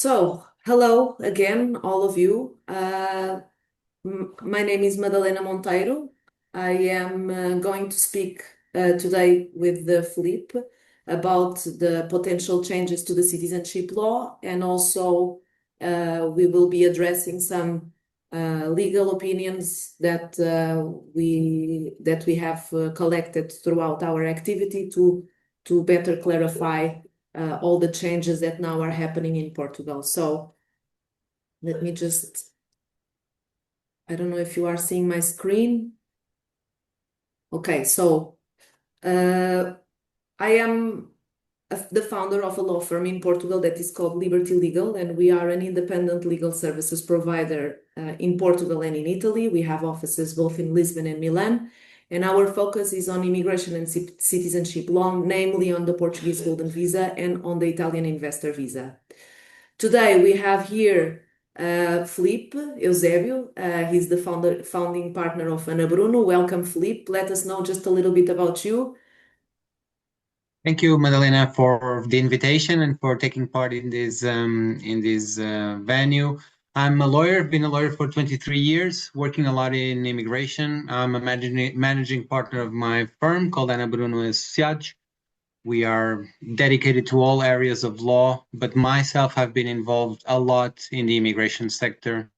Hello again, all of you. My name is Madalena Monteiro. I am going to speak today with Felipe about the potential changes to the citizenship law, and also we will be addressing some legal opinions that we have collected throughout our activity to better clarify all the changes that now are happening in Portugal. So let me just, I don't know if you are seeing my screen. Okay, so uh, I am the founder of a law firm in Portugal that is called Liberty Legal, and we are an independent legal services provider in Portugal and in Italy. We have offices both in Lisbon and Milan, and our focus is on immigration and citizenship law, namely on the Portuguese Golden Visa and on the Italian investor visa. Today we have here Felipe Eusébio. He's the founding partner of Ana Bruno. Welcome, Felipe. Let us know just a little bit about you. Thank you, Madalena, for the invitation and for taking part in this venue. I'm a lawyer. I've been a lawyer for 23 years, working a lot in immigration. I'm a managing partner of my firm called Ana Bruno Associados. We are dedicated to all areas of law, but myself have been involved a lot in the immigration sector.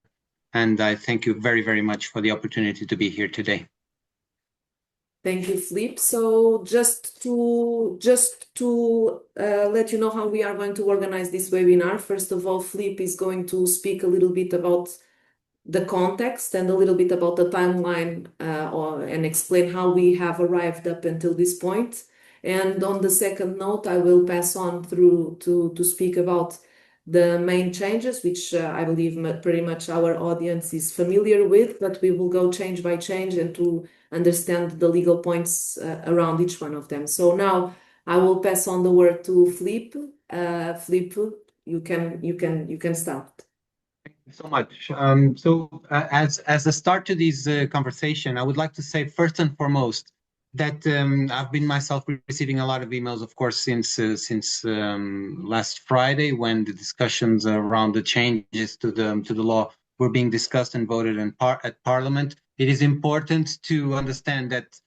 And I thank you very, very much for the opportunity to be here today. Thank you, Flip. So just to let you know how we are going to organize this webinar. First of all, Flip is going to speak a little bit about the context and a little bit about the timeline and explain how we have arrived up until this point. And on the second note, I will pass on through to speak about the main changes, which I believe pretty much our audience is familiar with, but we will go change by change and to understand the legal points around each one of them. So now I will pass on the word to Flip. Flip, you can start. Thank you so much. As a start to this conversation, I would like to say first and foremost that I've been myself receiving a lot of emails, of course, since last Friday when the discussions around the changes to the law were being discussed and voted at Parliament. It is important to understand that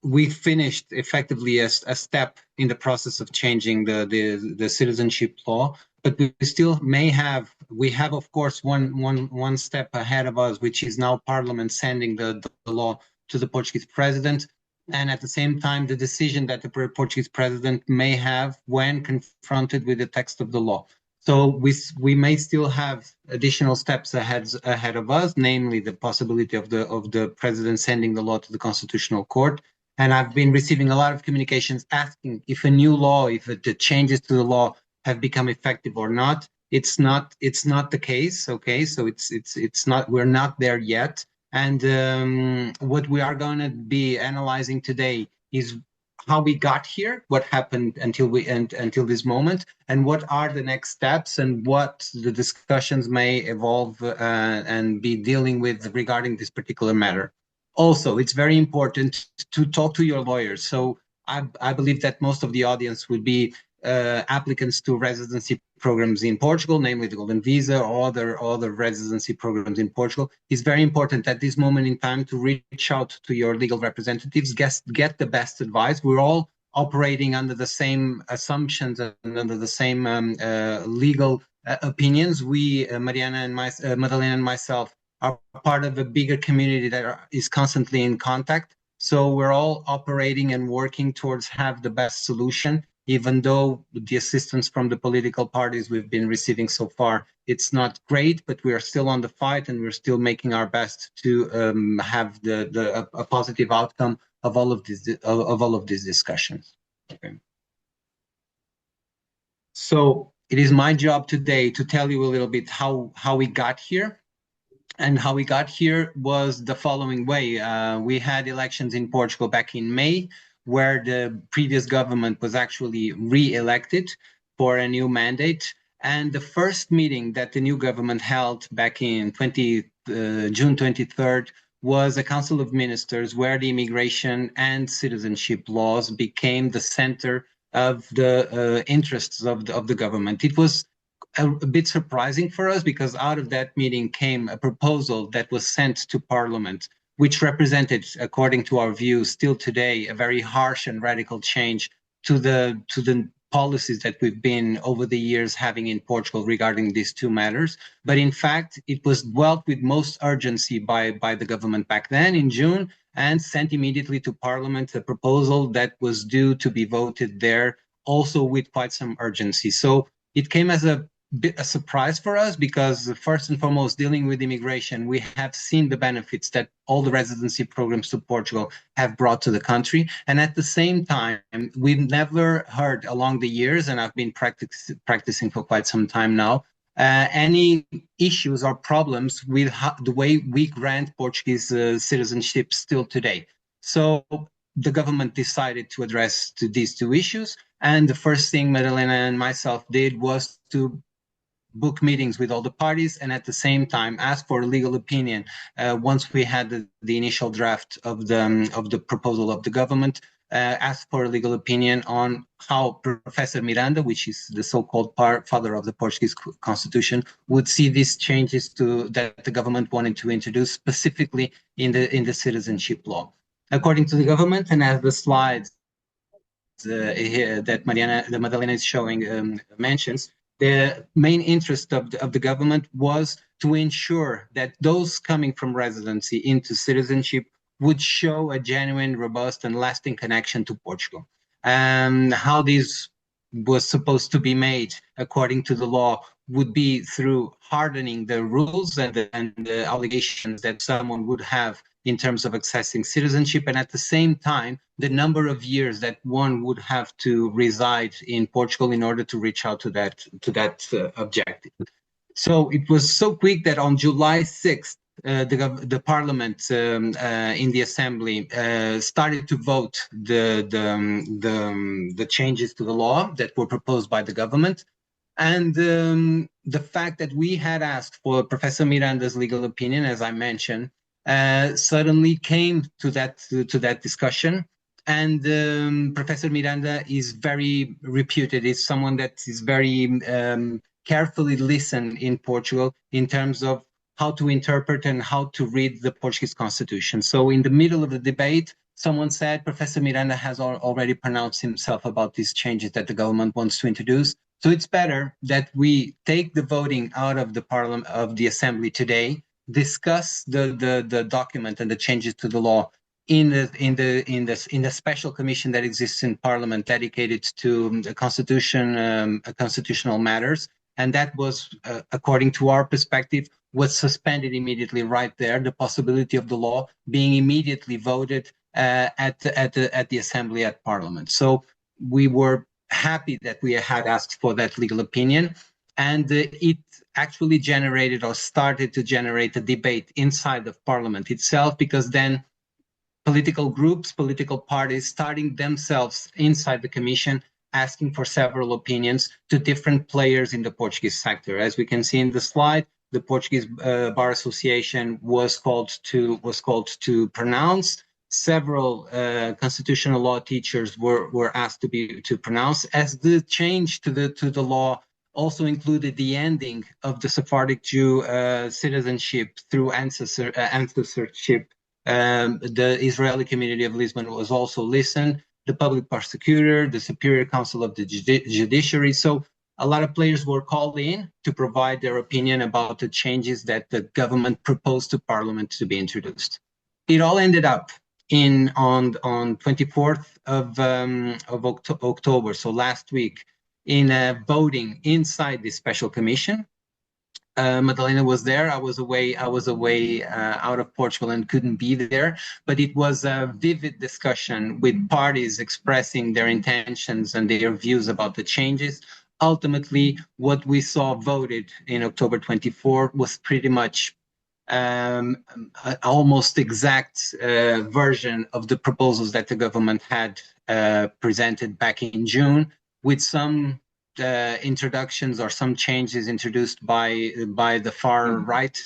we finished effectively a step in the process of changing the citizenship law, but we have of course one step ahead of us, which is now Parliament sending the law to the Portuguese president, and at the same time the decision that the Portuguese president may have when confronted with the text of the law. So we may still have additional steps ahead of us, namely the possibility of the president sending the law to the Constitutional Court. And I've been receiving a lot of communications asking if a new law, if the changes to the law have become effective or not. It's not the case. Okay, so it's not. We're not there yet. And what we are going to be analyzing today is how we got here, what happened until this moment, and what are the next steps, and what the discussions may evolve and be dealing with regarding this particular matter. Also, it's very important to talk to your lawyers. So I believe that most of the audience would be applicants to residency programs in Portugal, namely the Golden Visa or other residency programs in Portugal. It's very important at this moment in time to reach out to your legal representatives, get the best advice. We're all operating under the same assumptions and under the same legal opinions. We, Madalena and myself, are part of a bigger community that is constantly in contact. So we're all operating and working towards have the best solution, even though the assistance from the political parties we've been receiving so far, it's not great, but we are still on the fight and we're still making our best to have a positive outcome of all of these discussions. Okay. So it is my job today to tell you a little bit how we got here. And how we got here was the following way. We had elections in Portugal back in May, where the previous government was actually re-elected for a new mandate. And the first meeting that the new government held back in June 23rd was a Council of Ministers where the immigration and citizenship laws became the center of the interests of the government. It was a bit surprising for us, because out of that meeting came a proposal that was sent to Parliament, which represented, according to our view, still today, a very harsh and radical change to the policies that we've been over the years having in Portugal regarding these two matters. But in fact, it was dealt with most urgency by the government back then in June, and sent immediately to Parliament a proposal that was due to be voted there also with quite some urgency. So it came as a bit a surprise for us, because first and foremost, dealing with immigration, we have seen the benefits that all the residency programs to Portugal have brought to the country. And at the same time, we've never heard along the years, and I've been practicing for quite some time now, any issues or problems with the way we grant Portuguese citizenship still today. So the government decided to address these two issues. And the first thing Madalena and myself did was to book meetings with all the parties, and at the same time ask for a legal opinion once we had the initial draft of the proposal of the government. Asked for a legal opinion on how Professor Miranda, which is the so-called father of the Portuguese constitution, would see these changes that the government wanted to introduce specifically in the citizenship law. According to the government, and as the slides that Madalena is showing mentions, the main interest of the government was to ensure that those coming from residency into citizenship would show a genuine, robust, and lasting connection to Portugal. And how this was supposed to be made according to the law would be through hardening the rules and the obligations that someone would have in terms of accessing citizenship, and at the same time, the number of years that one would have to reside in Portugal in order to reach out to that objective. So it was so quick that on July 6th, the Parliament in the Assembly started to vote the changes to the law that were proposed by the government. And the fact that we had asked for Professor Miranda's legal opinion, as I mentioned, suddenly came to that discussion. And Professor Miranda is very reputed. Is someone that is very carefully listened in Portugal in terms of how to interpret and how to read the Portuguese constitution. So in the middle of the debate, someone said Professor Miranda has already pronounced himself about these changes that the government wants to introduce. So it's better that we take the voting out of the Parliament of the Assembly today, discuss the document and the changes to the law in the special commission that exists in Parliament dedicated to the constitutional matters, and that was, according to our perspective, was suspended immediately right there. The possibility of the law being immediately voted at the Assembly at Parliament. So we were happy that we had asked for that legal opinion, and it actually generated or started to generate a debate inside of Parliament itself, because then political groups, political parties starting themselves inside the Commission asking for several opinions to different players in the Portuguese sector. As we can see in the slide, the Portuguese Bar Association was called to pronounce. Several constitutional law teachers were asked to pronounce, as the change to the law also included the ending of the Sephardic Jew citizenship through ancestorship. The Israeli community of Lisbon was also listened, the public prosecutor, the Superior Council of the Judiciary. So a lot of players were called in to provide their opinion about the changes that the government proposed to Parliament to be introduced. It all ended up on 24th of October, so last week, in voting inside the special commission. Madalena was there. I was away out of Portugal and couldn't be there, but it was a vivid discussion with parties expressing their intentions and their views about the changes. Ultimately, what we saw voted in October 24 was pretty much almost exact version of the proposals that the government had presented back in June, with some introductions or some changes introduced by the far right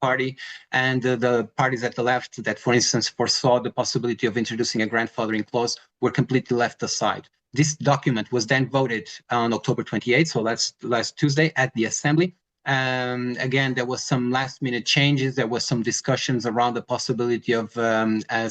party, and the parties at the left that, for instance, foresaw the possibility of introducing a grandfathering clause were completely left aside. This document was then voted on October 28th, so last Tuesday at the Assembly. Again, there was some last-minute changes. There was some discussions around the possibility of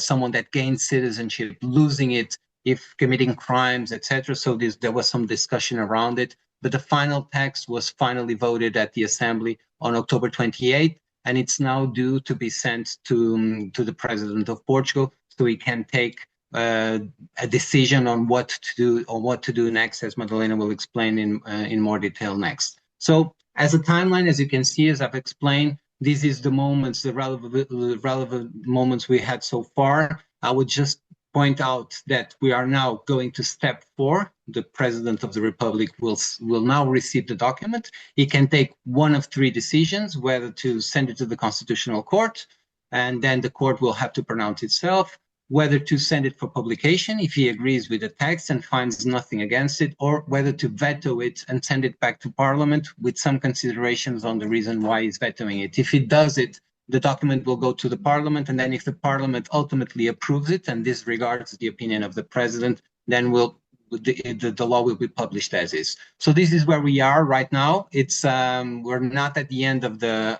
someone that gained citizenship losing it if committing crimes, etc. So there was some discussion around it. But the final text was finally voted at the Assembly on October 28th, and it's now due to be sent to the President of Portugal so he can take a decision on what to do next, as Madalena will explain in more detail next. So as a timeline, as you can see, as I've explained, this is the moments, the relevant moments we had so far. I would just point out that we are now going to step 4. The President of the Republic will now receive the document. He can take one of 3 decisions, whether to send it to the Constitutional Court, and then the court will have to pronounce itself, whether to send it for publication if he agrees with the text and finds nothing against it, or whether to veto it and send it back to Parliament with some considerations on the reason why he's vetoing it. If he does it, the document will go to the Parliament, and then if the Parliament ultimately approves it and disregards the opinion of the President, then the law will be published as is. So this is where we are right now. It's we're not at the end of the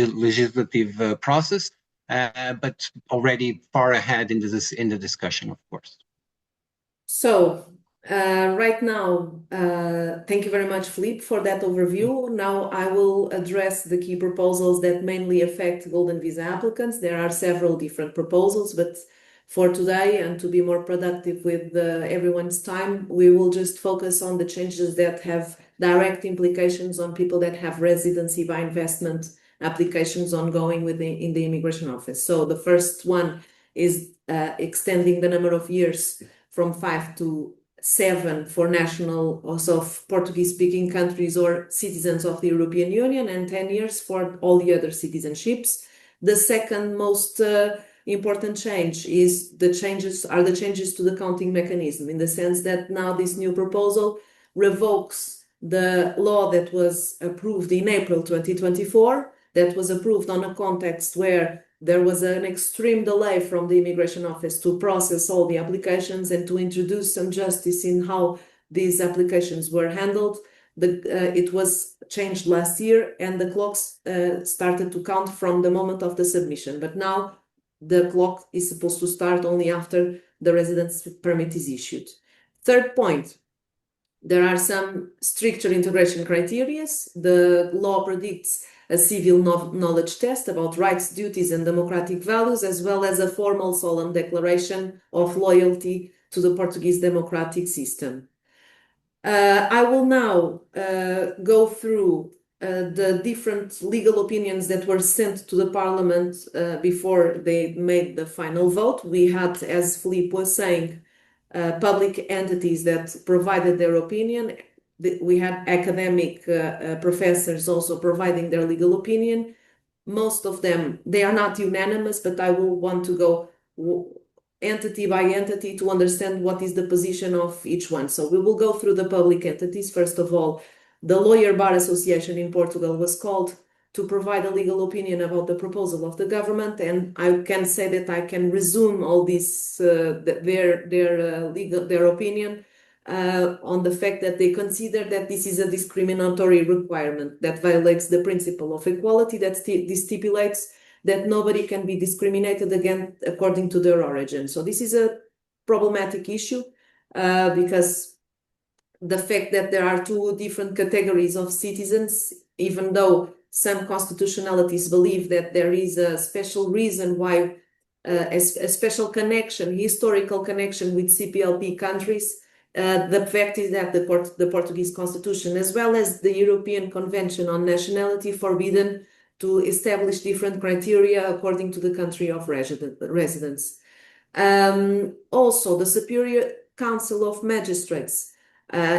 legislative process. But already far ahead in the discussion, of course. So right now, thank you very much, Felipe, for that overview. Now I will address the key proposals that mainly affect golden visa applicants. There are several different proposals, but for today and to be more productive with everyone's time, we will just focus on the changes that have direct implications on people that have residency by investment applications ongoing in the immigration office. So the first one is extending the number of years from 5 to 7 for national also of Portuguese-speaking countries or citizens of the European Union, and 10 years for all the other citizenships. The second most important change is the changes to the counting mechanism, in the sense that now this new proposal revokes the law that was approved in April 2024, that was approved on a context where there was an extreme delay from the immigration office to process all the applications and to introduce some justice in how these applications were handled. It was changed last year, and the clocks started to count from the moment of the submission. But now the clock is supposed to start only after the residence permit is issued. Third point, there are some stricter integration criteria. The law predicts a civil knowledge test about rights, duties, and democratic values, as well as a formal solemn declaration of loyalty to the Portuguese democratic system. I will now go through the different legal opinions that were sent to the Parliament before they made the final vote. We had, as Felipe was saying, public entities that provided their opinion. We had academic professors also providing their legal opinion. Most of them, they are not unanimous, but I will want to go entity by entity to understand what is the position of each one. So we will go through the public entities. First of all, the Lawyer Bar Association in Portugal was called to provide a legal opinion about the proposal of the government, and I can say that I can resume all this their opinion on the fact that they consider that this is a discriminatory requirement that violates the principle of equality, that stipulates that nobody can be discriminated against according to their origin. So this is a problematic issue because the fact that there are 2 different categories of citizens, even though some constitutionalities believe that there is a special reason why a special connection, historical connection with CPLP countries. The fact is that the Portuguese Constitution, as well as the European Convention on Nationality, forbidden to establish different criteria according to the country of residence. Also, the Superior Council of Magistrates,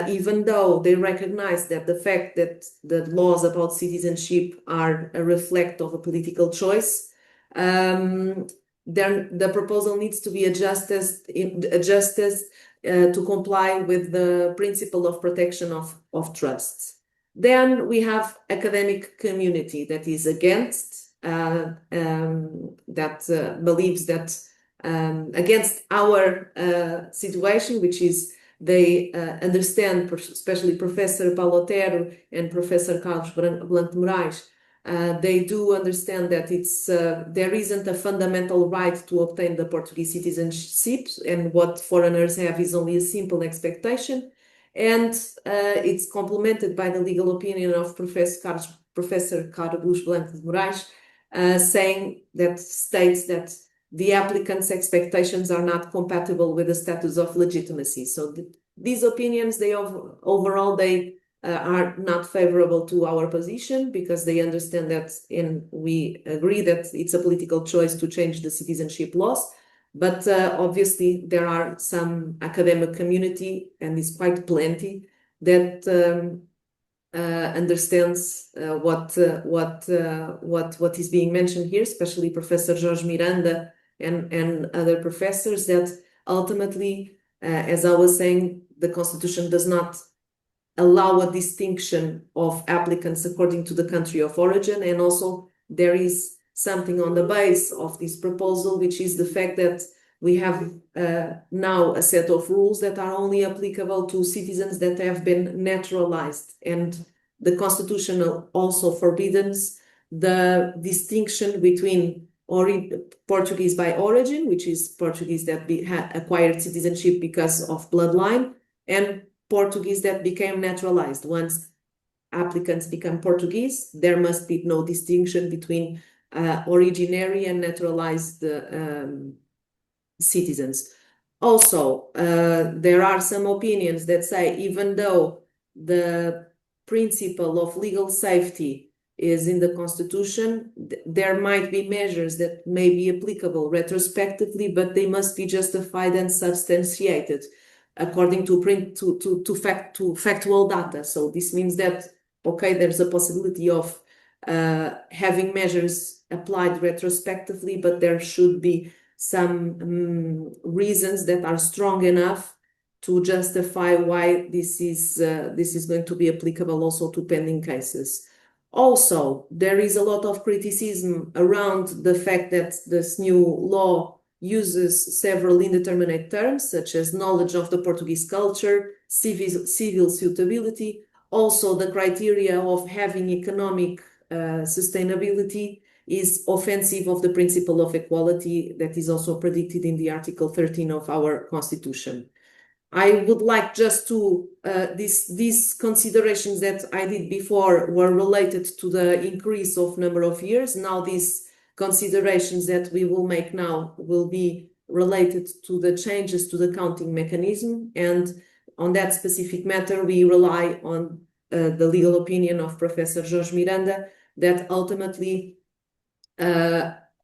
even though they recognize that the fact that the laws about citizenship are a reflect of a political choice, the proposal needs to be adjusted to comply with the principle of protection of trusts. Then we have academic community that is against, that believes that against our situation, which is they understand, especially Professor Paulo Otero and Professor Carlos Blanco de Moraes, they do understand that there isn't a fundamental right to obtain the Portuguese citizenship, and what foreigners have is only a simple expectation. And it's complemented by the legal opinion of Professor Carlos Blanco de Moraes, states that the applicant's expectations are not compatible with the status of legitimacy. So these opinions, overall, are not favorable to our position, because they understand that, and we agree that it's a political choice to change the citizenship laws. But obviously, there are some academic community, and it's quite plenty, that understands what is being mentioned here, especially Professor Jorge Miranda and other professors, that ultimately, as I was saying, the Constitution does not allow a distinction of applicants according to the country of origin. And also there is something on the base of this proposal, which is the fact that we have now a set of rules that are only applicable to citizens that have been naturalized. And the Constitution also forbids the distinction between Portuguese by origin, which is Portuguese that acquired citizenship because of bloodline, and Portuguese that became naturalized. Once applicants become Portuguese, there must be no distinction between originary and naturalized citizens. Also, there are some opinions that say, even though the principle of legal safety is in the Constitution, there might be measures that may be applicable retrospectively, but they must be justified and substantiated according to factual data. So this means that, okay, there's a possibility of having measures applied retrospectively, but there should be some reasons that are strong enough to justify why this is going to be applicable also to pending cases. Also, there is a lot of criticism around the fact that this new law uses several indeterminate terms, such as knowledge of the Portuguese culture, civil suitability, also the criteria of having economic sustainability is offensive of the principle of equality that is also predicted in the Article 13 of our Constitution. I would like just to, these considerations that I did before were related to the increase of number of years. Now these considerations that we will make now will be related to the changes to the counting mechanism. And on that specific matter, we rely on the legal opinion of Professor Jorge Miranda, that ultimately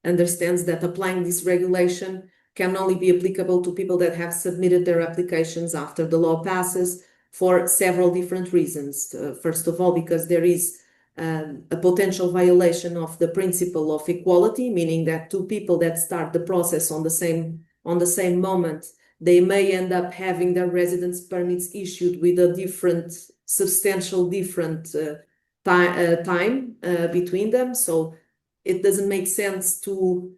understands that applying this regulation can only be applicable to people that have submitted their applications after the law passes, for several different reasons. First of all, because there is a potential violation of the principle of equality, meaning that two people that start the process on the same moment, they may end up having their residence permits issued with a substantial different time between them. So it doesn't make sense to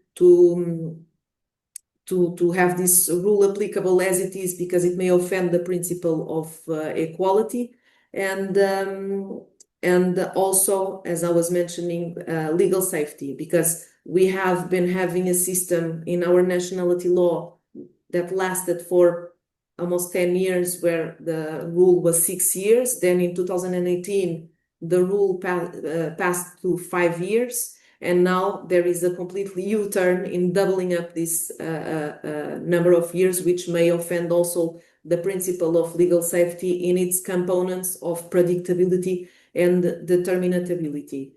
have this rule applicable as it is, because it may offend the principle of equality. And also, as I was mentioning, legal safety, because we have been having a system in our nationality law that lasted for almost 10 years, where the rule was 6 years. Then in 2018, the rule passed to 5 years. And now there is a completely U-turn in doubling up this number of years, which may offend also the principle of legal safety in its components of predictability and determinability.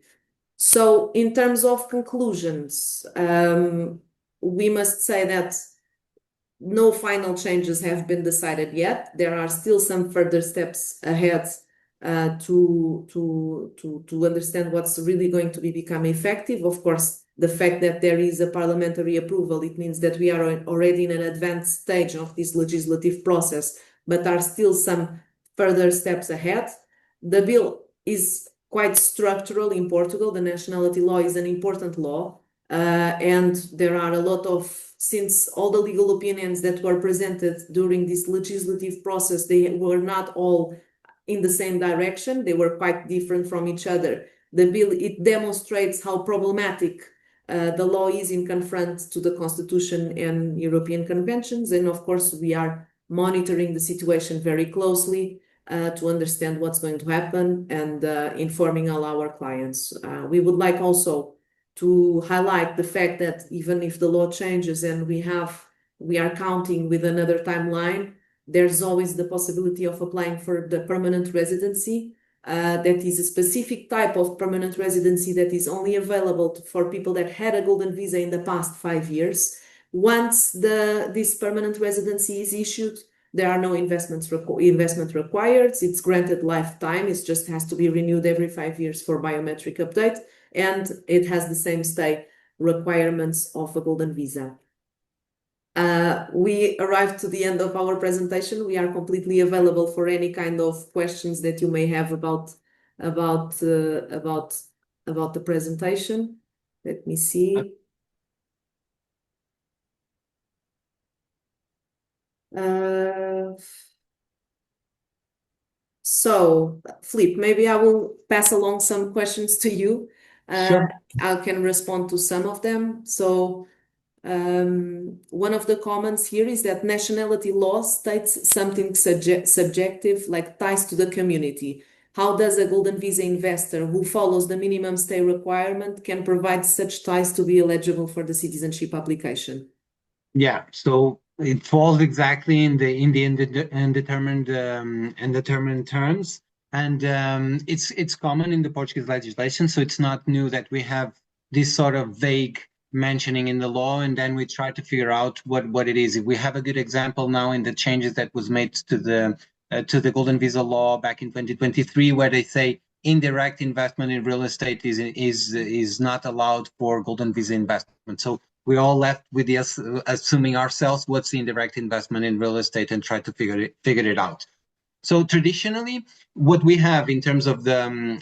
So in terms of conclusions, we must say that no final changes have been decided yet. There are still some further steps ahead to understand what's really going to become effective. Of course, the fact that there is a parliamentary approval, it means that we are already in an advanced stage of this legislative process, but there are still some further steps ahead. The bill is quite structural in Portugal. The nationality law is an important law. And there are a lot of, since all the legal opinions that were presented during this legislative process, they were not all in the same direction. They were quite different from each other. The bill, it demonstrates how problematic the law is in confront to the Constitution and European conventions. And of course, we are monitoring the situation very closely to understand what's going to happen and informing all our clients. We would like also to highlight the fact that even if the law changes and we are counting with another timeline, there's always the possibility of applying for the permanent residency. That is a specific type of permanent residency that is only available for people that had a golden visa in the past 5 years. Once this permanent residency is issued, there are no investment required. It's granted lifetime. It just has to be renewed every 5 years for biometric update, and it has the same stay requirements of a golden visa. We arrived to the end of our presentation. We are completely available for any kind of questions that you may have about the presentation. Let me see. So, Flip, maybe I will pass along some questions to you. Sure. I can respond to some of them. So, one of the comments here is that nationality law states something subjective, like ties to the community. How does a golden visa investor who follows the minimum stay requirement can provide such ties to be eligible for the citizenship application? Yeah, so it falls exactly in the indeterminate terms, and it's common in the Portuguese legislation. So it's not new that we have this sort of vague mentioning in the law, and then we try to figure out what it is. We have a good example now in the changes that was made to the golden visa law back in 2023, where they say indirect investment in real estate is not allowed for golden visa investment. So we're all left with the assuming ourselves what's the indirect investment in real estate and try to figure it out. So traditionally, what we have in terms of the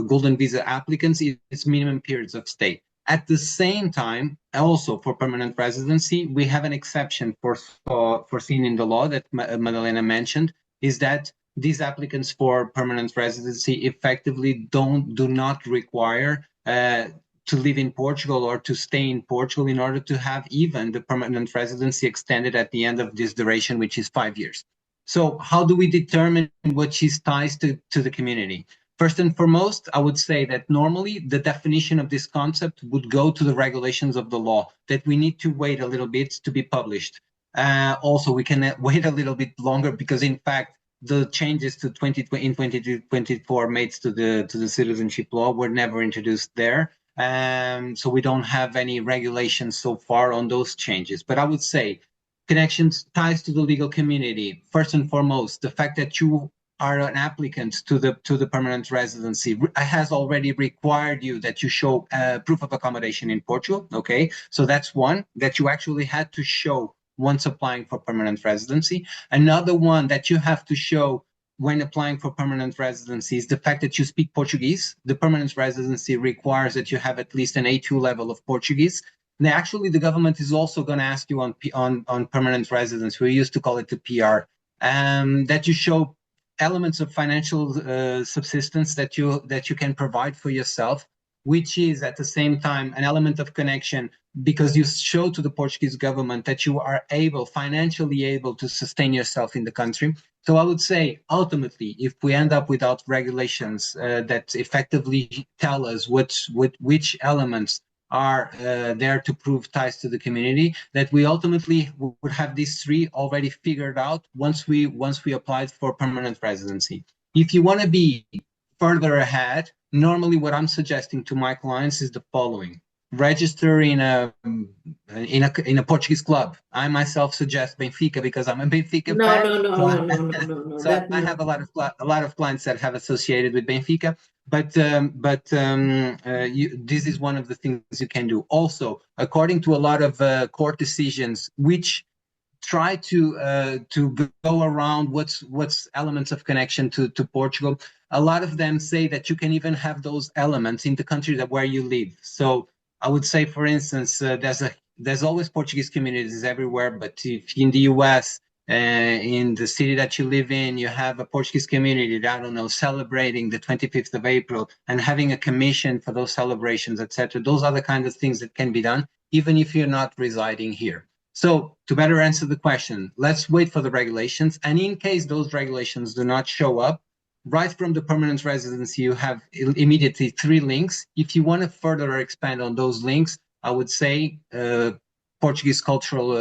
golden visa applicants is minimum periods of stay. At the same time, also for permanent residency, we have an exception foreseen in the law that Madalena mentioned, is that these applicants for permanent residency effectively do not require to live in Portugal or to stay in Portugal in order to have even the permanent residency extended at the end of this duration, which is 5 years. So how do we determine what she's ties to the community? First and foremost, I would say that normally the definition of this concept would go to the regulations of the law, that we need to wait a little bit to be published. Also, we can wait a little bit longer because, in fact, the changes to 2024 made to the citizenship law were never introduced there. So we don't have any regulations so far on those changes. But I would say connections, ties to the legal community. First and foremost, the fact that you are an applicant to the permanent residency has already required you that you show proof of accommodation in Portugal. Okay, so that's one that you actually had to show once applying for permanent residency. Another one that you have to show when applying for permanent residency is the fact that you speak Portuguese. The permanent residency requires that you have at least an A2 level of Portuguese. Now, actually, the government is also going to ask you on permanent residence. We used to call it the PR, that you show elements of financial subsistence that you can provide for yourself, which is at the same time an element of connection because you show to the Portuguese government that you are financially able to sustain yourself in the country. So I would say, ultimately, if we end up without regulations that effectively tell us which elements are there to prove ties to the community, that we ultimately would have these three already figured out once we applied for permanent residency. If you want to be further ahead, normally what I'm suggesting to my clients is the following: register in a Portuguese club. I myself suggest Benfica because I'm a Benfica fan. No. So I have a lot of clients that have associated with Benfica. But this is one of the things you can do. Also, according to a lot of court decisions, which try to go around what's elements of connection to Portugal, a lot of them say that you can even have those elements in the country where you live. So I would say, for instance, there's always Portuguese communities everywhere, but if in the US, in the city that you live in, you have a Portuguese community, I don't know, celebrating the 25th of April and having a commission for those celebrations, etc. Those are the kind of things that can be done, even if you're not residing here. So to better answer the question, let's wait for the regulations. And in case those regulations do not show up, right from the permanent residency, you have immediately 3 links. If you want to further expand on those links, I would say Portuguese cultural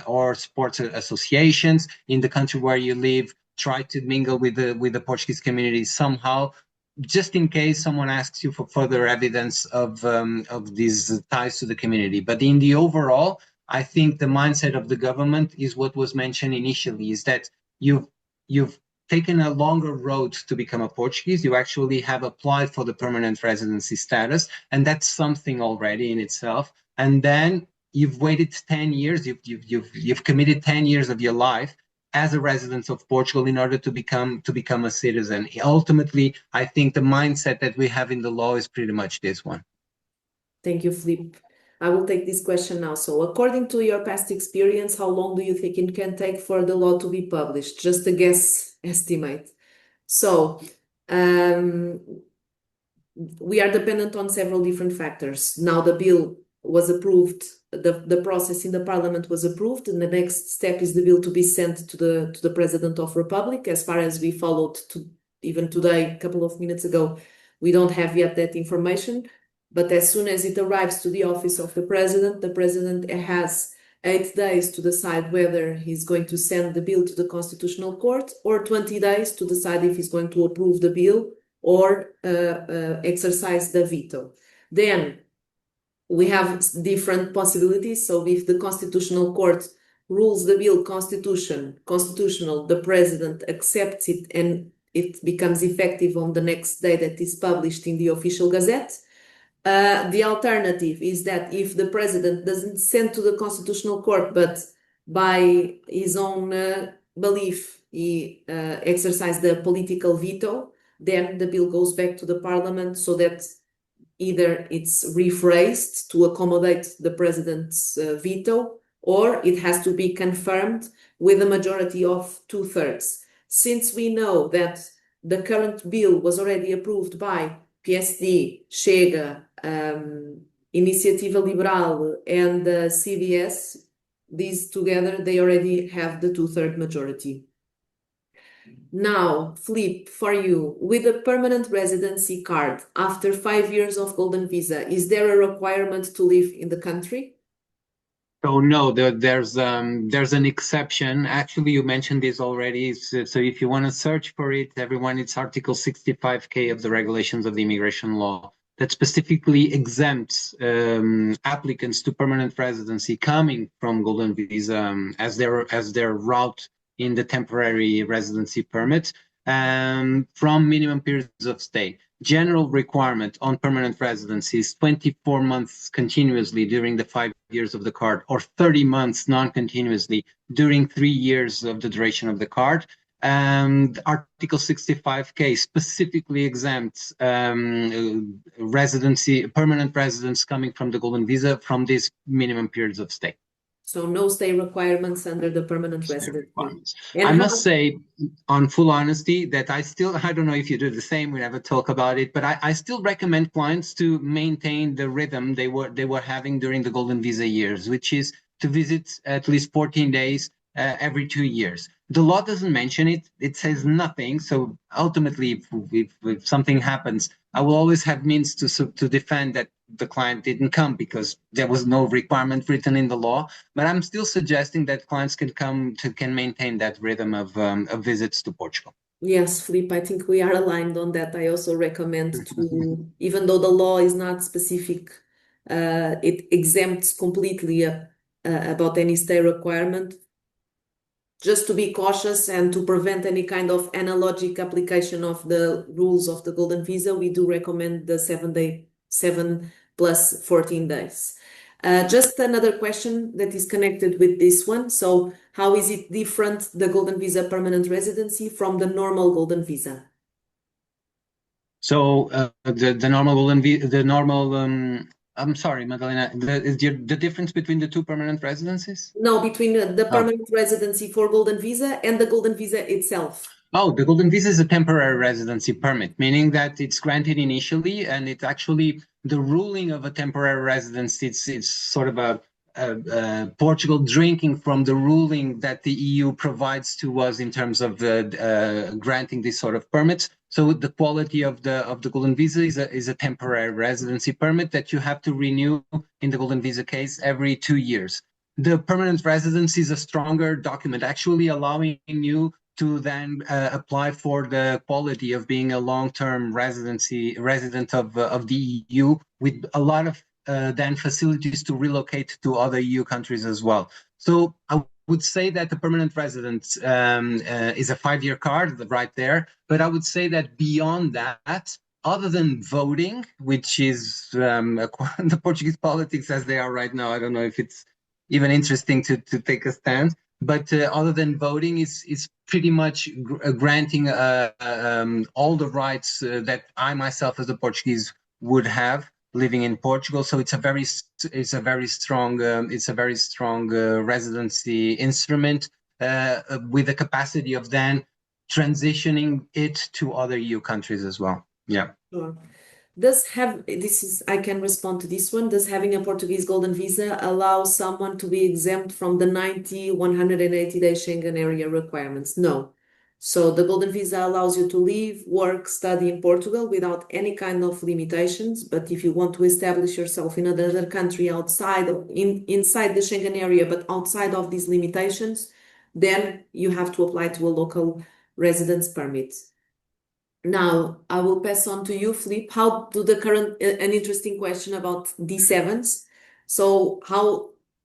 or sports associations in the country where you live. Try to mingle with the Portuguese community somehow, just in case someone asks you for further evidence of these ties to the community. But in the overall, I think the mindset of the government is what was mentioned initially: is that you've taken a longer road to become a Portuguese. You actually have applied for the permanent residency status, and that's something already in itself. And then you've waited 10 years, you've committed 10 years of your life as a resident of Portugal in order to become a citizen. Ultimately, I think the mindset that we have in the law is pretty much this one. Thank you, Flip. I will take this question now. So, according to your past experience, how long do you think it can take for the law to be published? Just a guess estimate. So, we are dependent on several different factors. Now the bill was approved, the process in the parliament was approved, and the next step is the bill to be sent to the President of Republic. As far as we followed even today, a couple of minutes ago, we don't have yet that information. But as soon as it arrives to the office of the President has 8 days to decide whether he's going to send the bill to the Constitutional Court, or 20 days to decide if he's going to approve the bill or exercise the veto. Then we have different possibilities. So if the Constitutional Court rules the bill constitutional, the President accepts it and it becomes effective on the next day that is published in the official Gazette. The alternative is that if the President doesn't send to the Constitutional Court, but by his own belief, he exercises the political veto, then the bill goes back to the Parliament so that either it's rephrased to accommodate the President's veto, or it has to be confirmed with a majority of 2/3. Since we know that the current bill was already approved by PSD, Chega, Iniciativa Liberal, and CDS, these together, they already have the 2/3 majority. Now, Flip, for you, with a permanent residency card, after 5 years of golden visa, is there a requirement to live in the country? So no, there's an exception. Actually, you mentioned this already. So if you want to search for it, everyone, it's Article 65K of the regulations of the immigration law that specifically exempts applicants to permanent residency coming from golden visa as their route in the temporary residency permit from minimum periods of stay. General requirement on permanent residency is 24 months continuously during the 5 years of the card, or 30 months non-continuously during 3 years of the duration of the card. Article 65K specifically exempts permanent residents coming from the golden visa from these minimum periods of stay. So no stay requirements under the permanent residency. I must say, on full honesty, that I don't know if you do the same, we never talk about it, but I still recommend clients to maintain the rhythm they were having during the golden visa years, which is to visit at least 14 days every 2 years. The law doesn't mention it. It says nothing. So ultimately, if something happens, I will always have means to defend that the client didn't come because there was no requirement written in the law. But I'm still suggesting that clients can maintain that rhythm of visits to Portugal. Yes, Felipe, I think we are aligned on that. I also recommend to, even though the law is not specific, it exempts completely about any stay requirement. Just to be cautious and to prevent any kind of analogic application of the rules of the golden visa, we do recommend the 7 plus 14 days. Just another question that is connected with this one. So how is it different, the golden visa permanent residency, from the normal golden visa? So the normal golden visa, the normal I'm sorry, Madalena. Is the difference between the two permanent residencies? No, between the Oh. permanent residency for golden visa and the golden visa itself. Oh, the golden visa is a temporary residency permit, meaning that it's granted initially, and it's actually the ruling of a temporary residence. It's sort of Portugal drinking from the ruling that the EU provides to us in terms of granting this sort of permits. So the quality of the golden visa is a temporary residency permit that you have to renew in the golden visa case every 2 years. The permanent residency is a stronger document, actually allowing you to then apply for the quality of being a long-term resident of the EU, with a lot of then facilities to relocate to other EU countries as well. So I would say that the permanent resident is a 5-year card right there, but I would say that beyond that, other than voting, which is the Portuguese politics as they are right now, I don't know if it's even interesting to take a stand. But other than voting, is pretty much granting all the rights that I myself, as a Portuguese, would have living in Portugal. So it's a very strong residency instrument with the capacity of then transitioning it to other EU countries as well. Yeah. Sure. I can respond to this one. Does having a Portuguese golden visa allow someone to be exempt from the 90, 180-day Schengen area requirements? No. So the golden visa allows you to live, work, study in Portugal without any kind of limitations. But if you want to establish yourself in another country inside the Schengen area, but outside of these limitations, then you have to apply to a local residence permit. Now, I will pass on to you, Philippe. An interesting question about D7s. So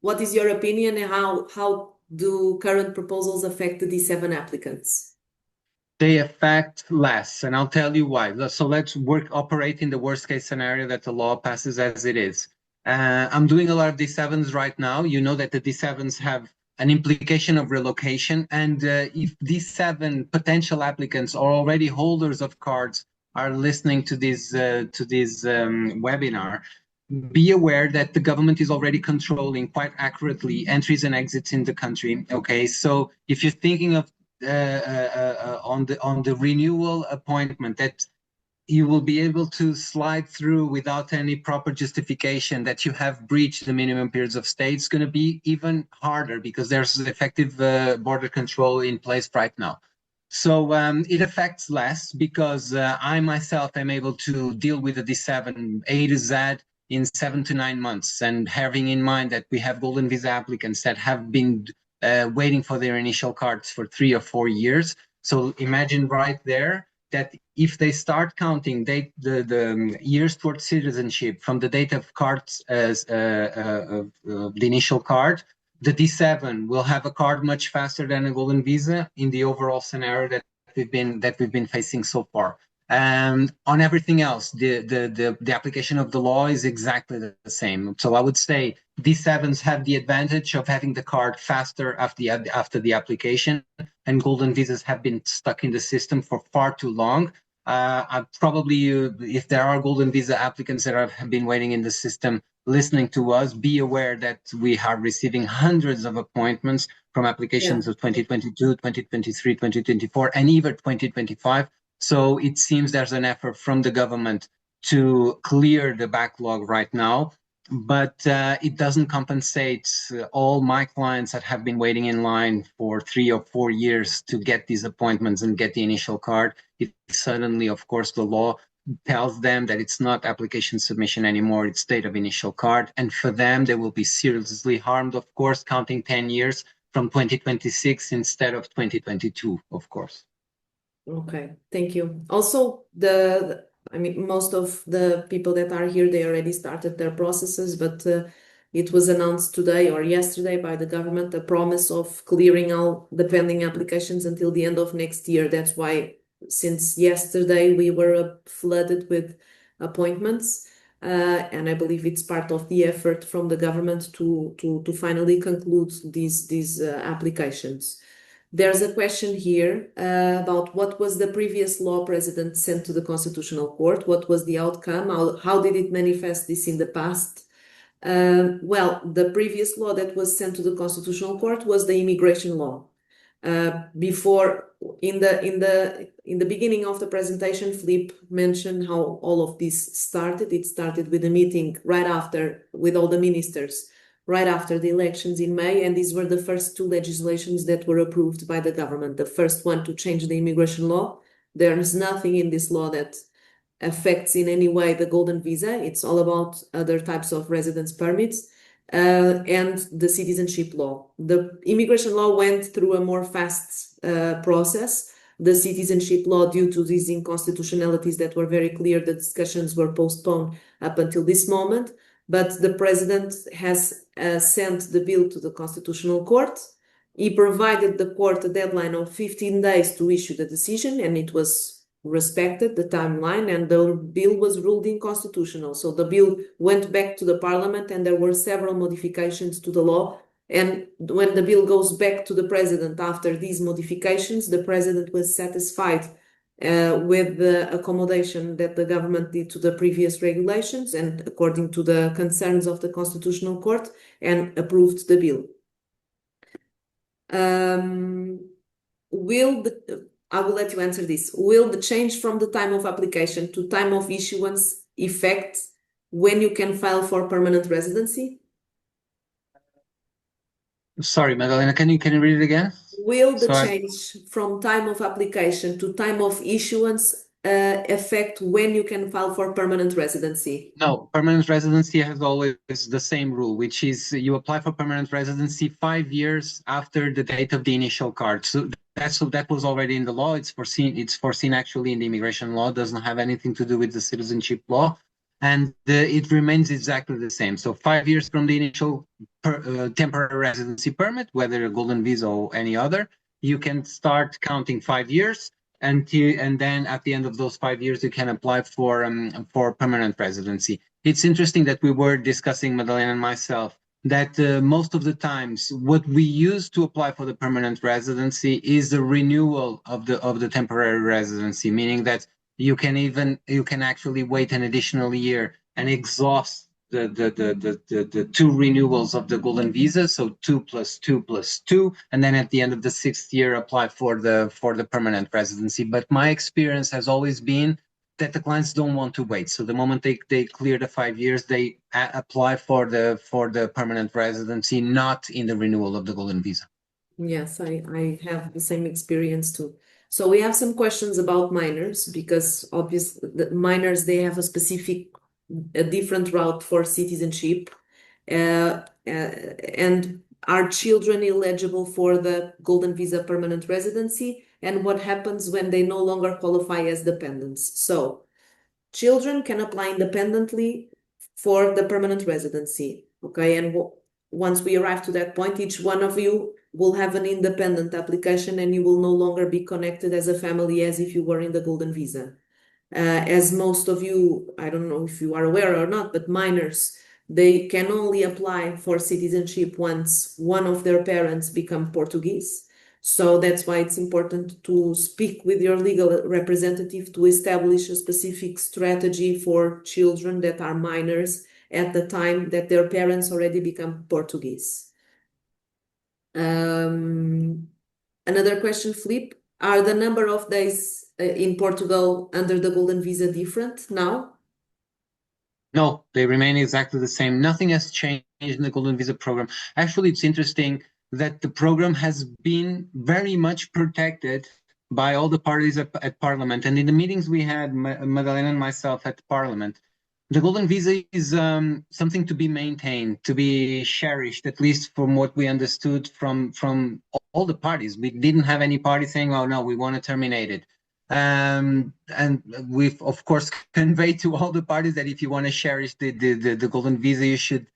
what is your opinion and how do current proposals affect the D7 applicants? They affect less, and I'll tell you why. So let's operate in the worst case scenario that the law passes as it is. I'm doing a lot of D7s right now. You know that the D7s have an implication of relocation, and if D7 potential applicants or already holders of cards are listening to this webinar, be aware that the government is already controlling quite accurately entries and exits in the country. Okay, so if you're thinking of on the renewal appointment that you will be able to slide through without any proper justification that you have breached the minimum periods of stay, it's going to be even harder because there's effective border control in place right now. So it affects less because I myself am able to deal with the D7 A to Z in 7 to 9 months, and having in mind that we have golden visa applicants that have been waiting for their initial cards for 3 or 4 years. So imagine right there that if they start counting the years towards citizenship from the date of cards as the initial card, the D7 will have a card much faster than a golden visa in the overall scenario that we've been facing so far. And on everything else, the application of the law is exactly the same. So I would say D7s have the advantage of having the card faster after the application, and golden visas have been stuck in the system for far too long. If there are golden visa applicants that have been waiting in the system listening to us, be aware that we are receiving hundreds of appointments from applications of 2022, 2023, 2024, and even 2025. So it seems there's an effort from the government to clear the backlog right now, but it doesn't compensate all my clients that have been waiting in line for 3 or 4 years to get these appointments and get the initial card. It suddenly, of course, the law tells them that it's not application submission anymore, it's date of initial card. And for them, they will be seriously harmed, of course, counting 10 years from 2026 instead of 2022, of course. Okay, thank you. Also, most of the people that are here, they already started their processes, but it was announced today or yesterday by the government, a promise of clearing all the pending applications until the end of next year. That's why since yesterday we were flooded with appointments, and I believe it's part of the effort from the government to finally conclude these applications. There's a question here about what was the previous law President sent to the Constitutional Court? What was the outcome? How did it manifest this in the past? Well, the previous law that was sent to the Constitutional Court was the immigration law. Before, in the beginning of the presentation, Philippe mentioned how all of this started. It started with a meeting right after, with all the ministers, right after the elections in May, and these were the first two legislations that were approved by the government. The first one to change the immigration law. There is nothing in this law that affects in any way the golden visa. It's all about other types of residence permits. And the citizenship law. The immigration law went through a more fast process. The citizenship law, due to these inconstitutionalities that were very clear, the discussions were postponed up until this moment. But the president has sent the bill to the Constitutional Court. He provided the court a deadline of 15 days to issue the decision, and it was respected, the timeline, and the bill was ruled inconstitutional. So the bill went back to the parliament, and there were several modifications to the law. And when the bill goes back to the president after these modifications, the president was satisfied with the accommodation that the government did to the previous regulations and according to the concerns of the Constitutional Court, and approved the bill. I will let you answer this. Will the change from the time of application to time of issuance affect when you can file for permanent residency? Sorry, Magdalena, can you read it again? Will the change from time of application to time of issuance affect when you can file for permanent residency? No, permanent residency has always the same rule, which is you apply for permanent residency 5 years after the date of the initial card. So that was already in the law. It's foreseen actually in the immigration law. It doesn't have anything to do with the citizenship law, and it remains exactly the same. So 5 years from the initial temporary residency permit, whether a golden visa or any other, you can start counting 5 years. And then at the end of those 5 years, you can apply for permanent residency. It's interesting that we were discussing, Madalena and myself, that most of the times what we use to apply for the permanent residency is the renewal of the temporary residency, meaning that you can actually wait an additional year and exhaust the two renewals of the golden visa, so 2 + 2 + 2, and then at the end of the 6th year apply for the permanent residency. But my experience has always been that the clients don't want to wait. So the moment they clear the 5 years, they apply for the permanent residency, not in the renewal of the golden visa. Yes, I have the same experience too. So we have some questions about minors, because obviously the minors, they have a different route for citizenship. And are children eligible for the golden visa permanent residency? And what happens when they no longer qualify as dependents? So children can apply independently for the permanent residency, okay? And once we arrive to that point, each one of you will have an independent application, and you will no longer be connected as a family as if you were in the golden visa. As most of you, I don't know if you are aware or not, but minors, they can only apply for citizenship once one of their parents become Portuguese. So that's why it's important to speak with your legal representative to establish a specific strategy for children that are minors at the time that their parents already become Portuguese. Another question, Felipe. Are the number of days in Portugal under the golden visa different now? No, they remain exactly the same. Nothing has changed in the golden visa program. Actually, it's interesting that the program has been very much protected by all the parties at Parliament. And in the meetings we had, Madalena and myself at Parliament, the golden visa is something to be maintained, to be cherished, at least from what we understood from all the parties. We didn't have any party saying, oh, no, we want to terminate it. And we've, of course, conveyed to all the parties that if you want to cherish the golden visa, you should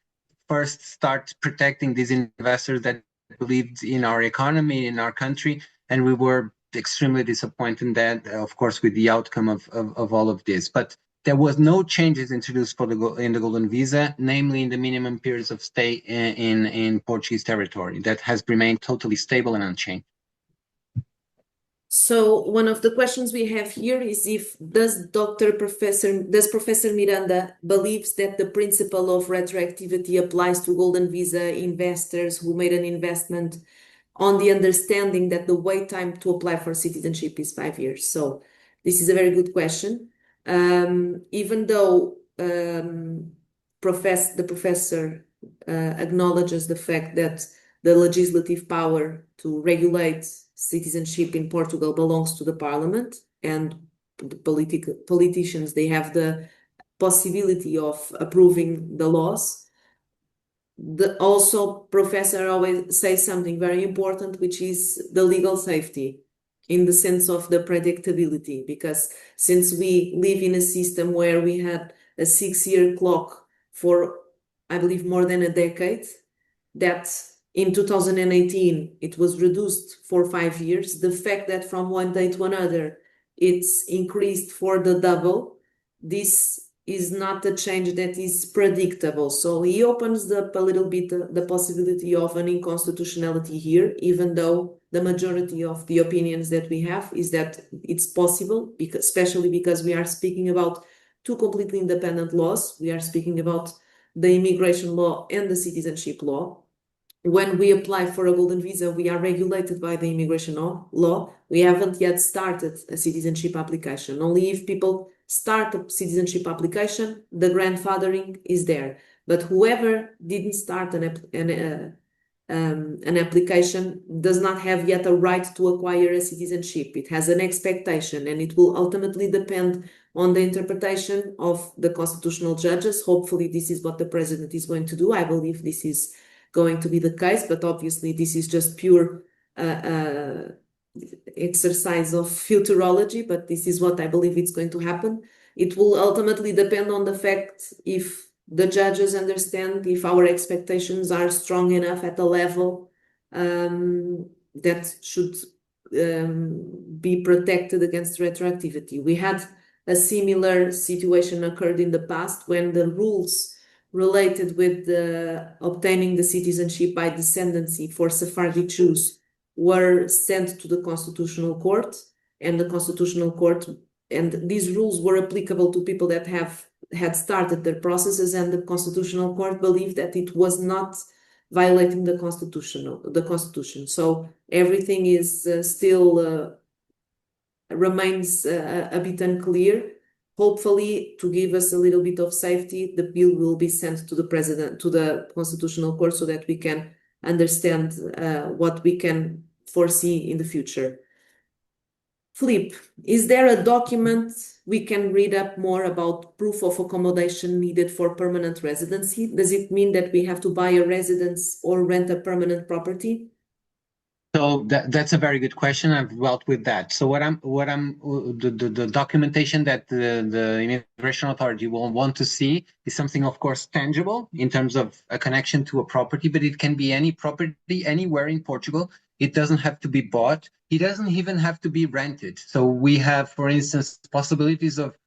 first start protecting these investors that believed in our economy, in our country. And we were extremely disappointed that, of course, with the outcome of all of this. But there was no changes introduced in the golden visa, namely in the minimum periods of stay in Portuguese territory. That has remained totally stable and unchanged. So one of the questions we have here is if does Professor Miranda believes that the principle of retroactivity applies to golden visa investors who made an investment on the understanding that the wait time to apply for citizenship is 5 years. So this is a very good question. Even though the professor acknowledges the fact that the legislative power to regulate citizenship in Portugal belongs to the parliament, and the politicians, they have the possibility of approving the laws. Also, professor always says something very important, which is the legal safety in the sense of the predictability, because since we live in a system where we had a 6-year clock for, I believe, more than a decade, that in 2018 it was reduced for 5 years. The fact that from one day to another it's increased for the double, this is not a change that is predictable. So he opens up a little bit the possibility of an inconstitutionality here, even though the majority of the opinions that we have is that it's possible, because, especially because we are speaking about two completely independent laws. We are speaking about the immigration law and the citizenship law. When we apply for a golden visa, we are regulated by the immigration law. We haven't yet started a citizenship application. Only if people start a citizenship application, the grandfathering is there. But whoever didn't start an application does not have yet a right to acquire a citizenship. It has an expectation, and it will ultimately depend on the interpretation of the constitutional judges. Hopefully, this is what the president is going to do. I believe this is going to be the case, but obviously this is just pure exercise of futurology, but this is what I believe it's going to happen. It will ultimately depend on the fact if the judges understand if our expectations are strong enough at a level that should be protected against retroactivity. We had a similar situation occurred in the past when the rules related with obtaining the citizenship by descendancy for Sephardic Jews were sent to the Constitutional Court, and the Constitutional Court, and these rules were applicable to people that had started their processes, and the Constitutional Court believed that it was not violating the Constitution. So everything is still remains a bit unclear. Hopefully, to give us a little bit of safety, the bill will be sent to the president, to the Constitutional Court, so that we can understand what we can foresee in the future. Flip, is there a document we can read up more about proof of accommodation needed for permanent residency? Does it mean that we have to buy a residence or rent a permanent property? So that's a very good question. I've dealt with that. So the documentation that the immigration authority will want to see is something, of course, tangible in terms of a connection to a property, but it can be any property anywhere in Portugal. It doesn't have to be bought. It doesn't even have to be rented. So we have, for instance, possibilities of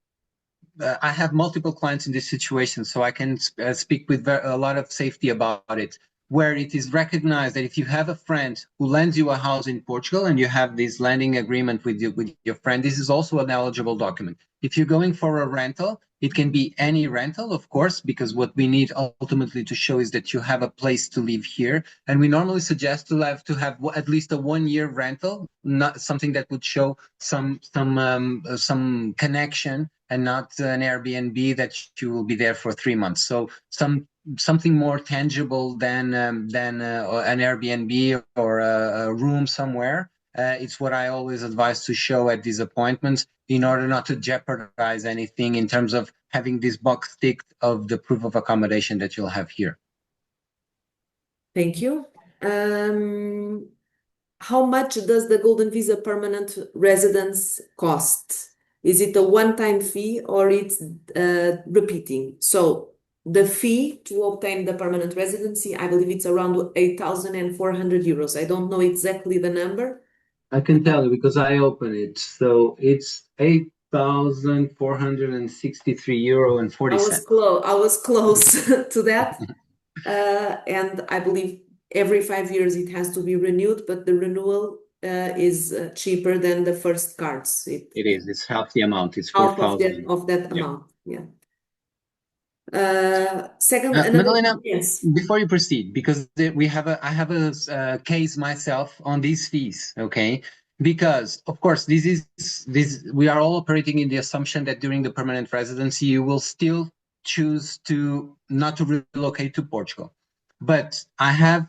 I have multiple clients in this situation, so I can speak with a lot of safety about it, where it is recognized that if you have a friend who lends you a house in Portugal and you have this lending agreement with your friend, this is also an eligible document. If you're going for a rental, it can be any rental, of course, because what we need ultimately to show is that you have a place to live here. And we normally suggest to have at least a 1-year rental, not something that would show some connection, and not an Airbnb that you will be there for 3 months. So something more tangible than an Airbnb or a room somewhere. It's what I always advise to show at these appointments in order not to jeopardize anything in terms of having this box ticked of the proof of accommodation that you'll have here. Thank you. How much does the Golden Visa permanent residence cost? Is it a one-time fee or it's repeating? So the fee to obtain the permanent residency, I believe it's around 8,400 euros. I don't know exactly the number. I can tell you because I open it. So it's 8,463 euro and 40 cents. I was close to that. And I believe every 5 years it has to be renewed, but the renewal is cheaper than the first cards. It is. It's half the amount. It's Half 4,000. of that Yeah. amount. Yeah. Second, Madalena, yes. before you proceed, because I have a case myself on these fees, okay? Because of course this we are all operating in the assumption that during the permanent residency you will still choose to not to relocate to Portugal. But I have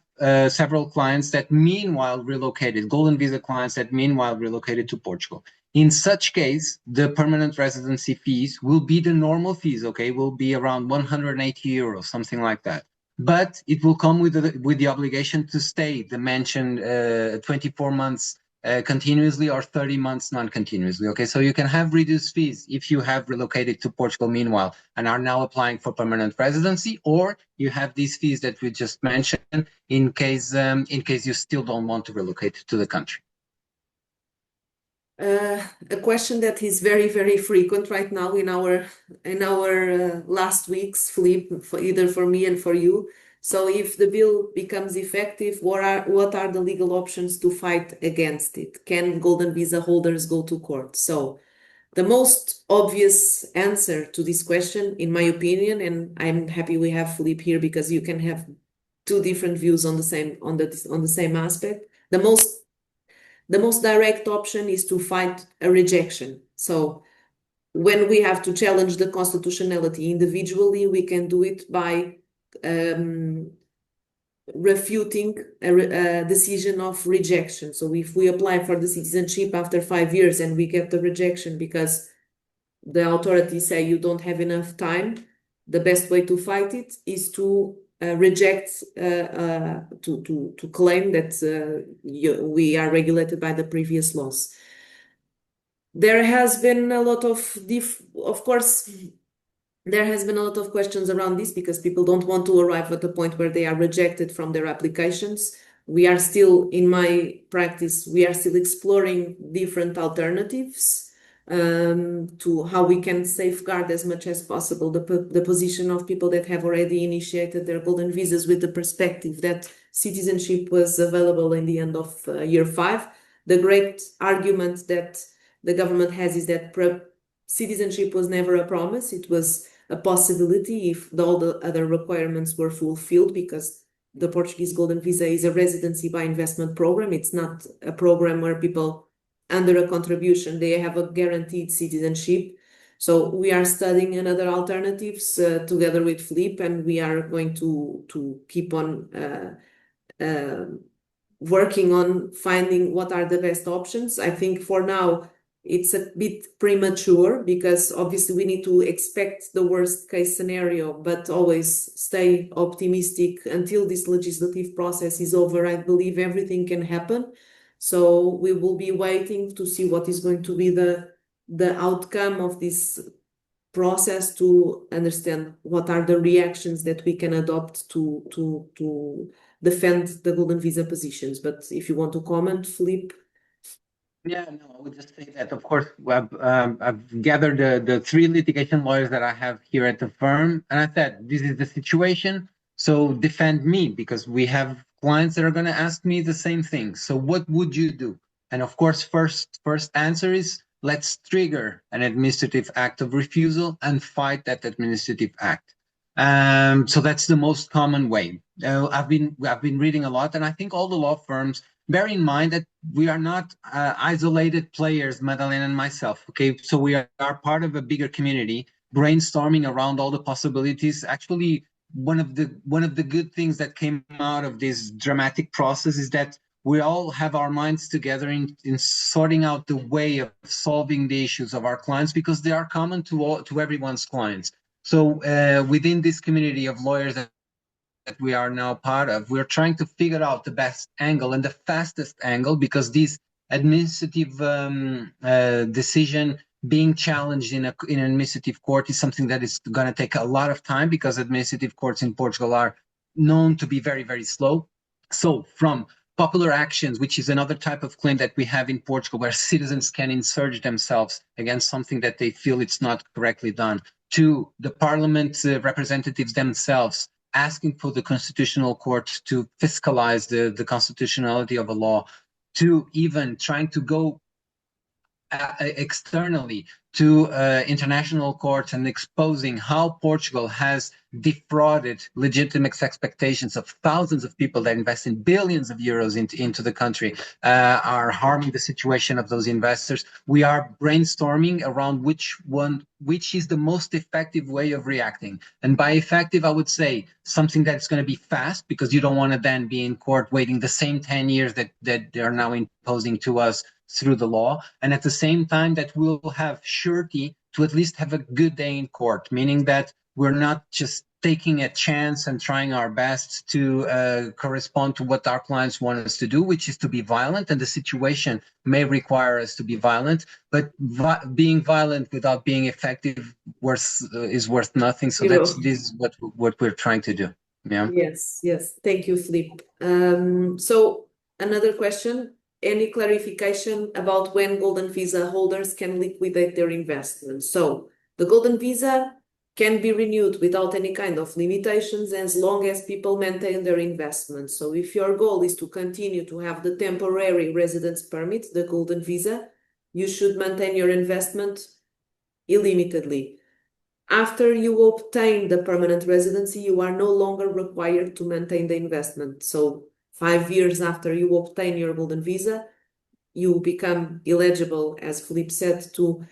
several clients that meanwhile relocated, golden visa clients that meanwhile relocated to Portugal. In such case, the permanent residency fees will be the normal fees, okay? Will be around 180 euros, something like that. But it will come with the obligation to stay the mentioned 24 months continuously or 30 months non-continuously, okay? So you can have reduced fees if you have relocated to Portugal meanwhile and are now applying for permanent residency, or you have these fees that we just mentioned in case you still don't want to relocate to the country. A question that is very, very frequent right now in our last weeks, Philippe, either for me and for you. So, if the bill becomes effective, what are the legal options to fight against it? Can golden visa holders go to court? So, the most obvious answer to this question, in my opinion, and I'm happy we have Philippe here because you can have two different views on the same aspect. The most direct option is to fight a rejection. So when we have to challenge the constitutionality individually, we can do it by refuting a decision of rejection. So if we apply for the citizenship after 5 years and we get the rejection because the authorities say you don't have enough time, the best way to fight it is to reject, to claim that we are regulated by the previous laws. There has been a lot of course, there has been a lot of questions around this because people don't want to arrive at the point where they are rejected from their applications. We are still, in my practice, we are still exploring different alternatives to how we can safeguard as much as possible the position of people that have already initiated their golden visas with the perspective that citizenship was available in the end of year 5. The great argument that the government has is that citizenship was never a promise. It was a possibility if all the other requirements were fulfilled, because the Portuguese golden visa is a residency by investment program. It's not a program where people under a contribution, they have a guaranteed citizenship. So we are studying another alternatives together with Philippe, and we are going to keep on working on finding what are the best options. I think for now, it's a bit premature because obviously we need to expect the worst case scenario, but always stay optimistic until this legislative process is over. I believe everything can happen. So we will be waiting to see what is going to be the outcome of this process to understand what are the reactions that we can adopt to defend the golden visa positions. But if you want to comment, Philippe. Yeah, no, I would just say that, of course, I've gathered the 3 litigation lawyers that I have here at the firm, and I said, this is the situation, so defend me, because we have clients that are going to ask me the same thing. So what would you do? And of course, first answer is, let's trigger an administrative act of refusal and fight that administrative act. So that's the most common way. I've been reading a lot, and I think all the law firms bear in mind that we are not isolated players, Madeleine and myself. Okay, so we are part of a bigger community, brainstorming around all the possibilities. Actually, one of the good things that came out of this dramatic process is that we all have our minds together in sorting out the way of solving the issues of our clients, because they are common to everyone's clients. So within this community of lawyers that we are now part of, we're trying to figure out the best angle and the fastest angle, because this administrative decision being challenged in an administrative court is something that is going to take a lot of time, because administrative courts in Portugal are known to be very, very slow. So from popular actions, which is another type of claim that we have in Portugal, where citizens can insurge themselves against something that they feel it's not correctly done, to the parliament representatives themselves asking for the constitutional court to fiscalize the constitutionality of a law, to even trying to go externally to international courts and exposing how Portugal has defrauded legitimate expectations of thousands of people that invest in billions of euros into the country, are harming the situation of those investors. We are brainstorming around which is the most effective way of reacting. And by effective, I would say something that's going to be fast, because you don't want to then be in court waiting the same 10 years that they're now imposing to us through the law, and at the same time that we'll have surety to at least have a good day in court, meaning that we're not just taking a chance and trying our best to correspond to what our clients want us to do, which is to be violent, and the situation may require us to be violent, but being violent without being effective is worth nothing. So this is what we're trying to do. Yeah. Yes. Thank you, Filipe. So another question. Any clarification about when golden visa holders can liquidate their investments? So the golden visa can be renewed without any kind of limitations as long as people maintain their investments. So if your goal is to continue to have the temporary residence permit, the golden visa, you should maintain your investment illimitedly. After you obtain the permanent residency, you are no longer required to maintain the investment. So 5 years after you obtain your golden visa, you become eligible, as Filipe said, to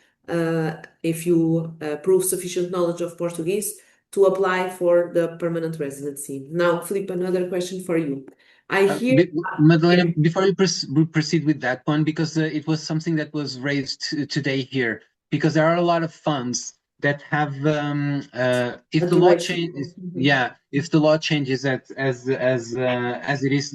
if you prove sufficient knowledge of Portuguese, to apply for the permanent residency. Now, Filipe, another question for you. I hear Madalena, before you proceed with that one, because it was something that was raised today here, because there are a lot of funds that have if the law changes, if the law changes as it is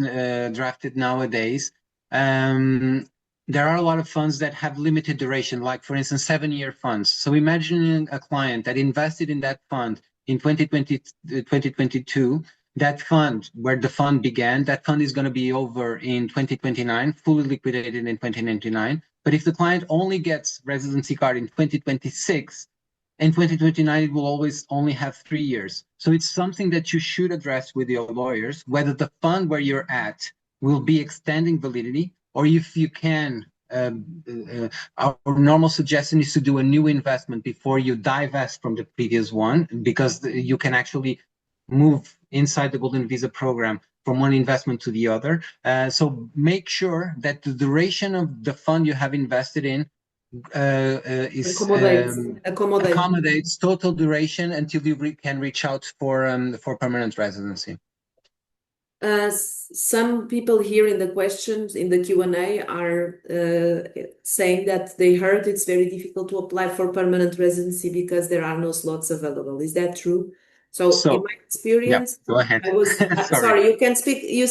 drafted nowadays, there are a lot of funds that have limited duration, like for instance 7-year funds. So imagining a client that invested in that fund in 2022, that fund, where the fund began, that fund is going to be over in 2029, fully liquidated in 2029. But if the client only gets residency card in 2026, in 2029, it will always only have 3 years. So it's something that you should address with your lawyers, whether the fund where you're at will be extending validity, or if you can, our normal suggestion is to do a new investment before you divest from the previous one, because you can actually move inside the Golden Visa program from one investment to the other. So make sure that the duration of the fund you have invested in accommodates total duration until you can reach out for permanent residency. Some people here in the questions in the Q&A are saying that they heard it's very difficult to apply for permanent residency because there are no slots available. Is that true? So in my experience, go ahead. Sorry, you can speak. You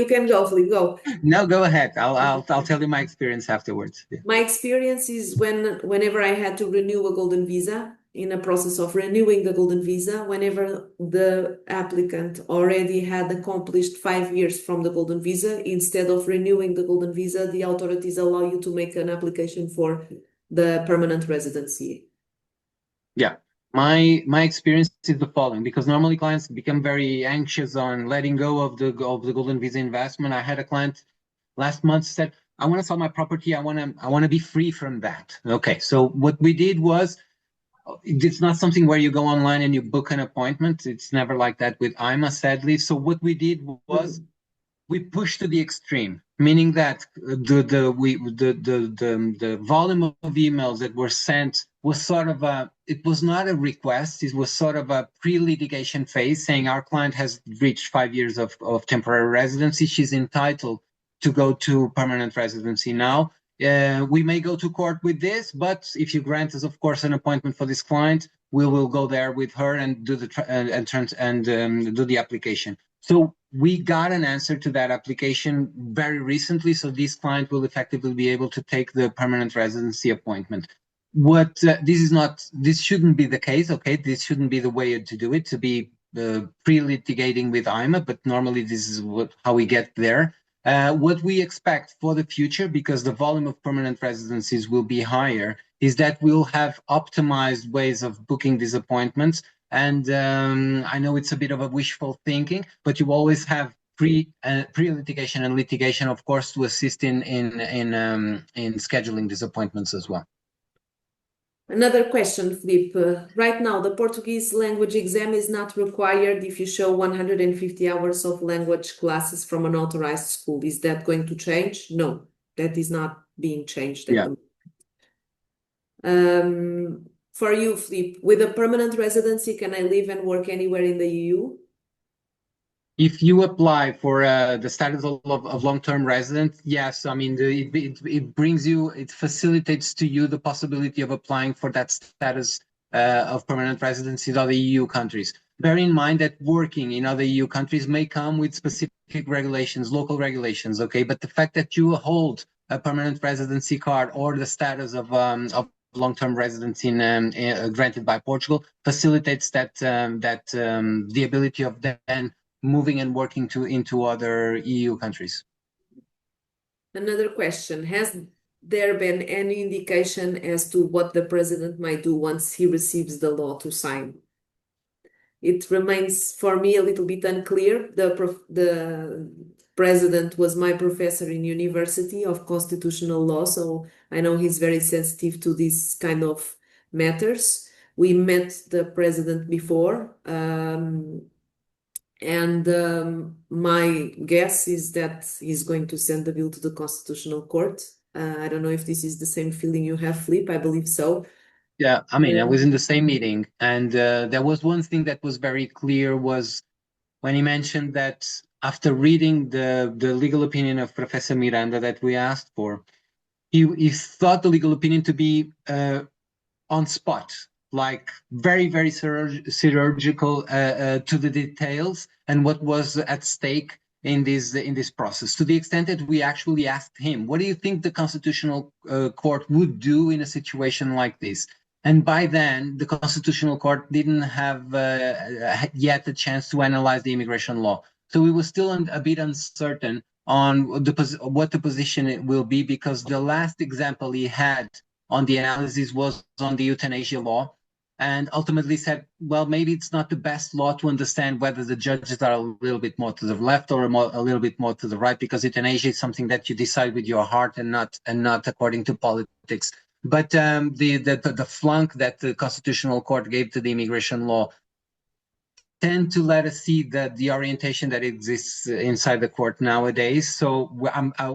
can go, Filipe. Go. No, go ahead. I'll tell you my experience afterwards. Yeah. My experience is whenever I had to renew a golden visa, in a process of renewing the golden visa, whenever the applicant already had accomplished 5 years from the golden visa, instead of renewing the golden visa, the authorities allow you to make an application for the permanent residency. Yeah. My experience is the following, because normally clients become very anxious on letting go of the golden visa investment. I had a client last month said, I want to sell my property. I want to be free from that. Okay. So what we did was, it's not something where you go online and you book an appointment. It's never like that with IMA, sadly. So what we did was we pushed to the extreme, meaning that the volume of emails that were sent was sort of it was not a request. It was sort of a pre-litigation phase, saying our client has reached 5 years of temporary residency. She's entitled to go to permanent residency now. We may go to court with this, but if you grant us, of course, an appointment for this client, we will go there with her and do the do the application. So we got an answer to that application very recently. So this client will effectively be able to take the permanent residency appointment. What this shouldn't be the case. Okay, this shouldn't be the way to do it, to be pre-litigating with IMA, but normally this is how we get there. What we expect for the future, because the volume of permanent residencies will be higher, is that we'll have optimized ways of booking these appointments. And I know it's a bit of a wishful thinking, but you always have pre-litigation and litigation, of course, to assist in scheduling these appointments as well. Another question, Filipe. Right now, the Portuguese language exam is not required if you show 150 hours of language classes from an authorized school. Is that going to change? No, that is not being changed at the moment. For you, Filipe, with a permanent residency, can I live and work anywhere in the EU? If you apply for the status of long-term resident, yes, I mean, it brings you, it facilitates to you the possibility of applying for that status of permanent residency in other EU countries. Bear in mind that working in other EU countries may come with specific regulations, local regulations, okay? But the fact that you hold a permanent residency card or the status of long-term residency granted by Portugal facilitates that the ability of then moving and working into other EU countries. Another question. Has there been any indication as to what the president might do once he receives the law to sign? It remains for me a little bit unclear. The president was my professor in University of Constitutional Law, so I know he's very sensitive to these kind of matters. We met the president before, and my guess is that he's going to send the bill to the Constitutional Court. I don't know if this is the same feeling you have, Filipe. I believe so. Yeah, I mean, I was in the same meeting, and there was one thing that was very clear was when he mentioned that after reading the legal opinion of Professor Miranda that we asked for, he thought the legal opinion to be on spot, like very, very chirurgical to the details and what was at stake in this process, to the extent that we actually asked him, what do you think the Constitutional Court would do in a situation like this? And by then, the Constitutional Court didn't have yet a chance to analyze the immigration law. So we were still a bit uncertain on what the position will be, because the last example he had on the analysis was on the euthanasia law, and ultimately said, well, maybe it's not the best law to understand whether the judges are a little bit more to the left or a little bit more to the right, because euthanasia is something that you decide with your heart and not according to politics. But the flunk that the Constitutional Court gave to the immigration law tend to let us see the orientation that exists inside the court nowadays. So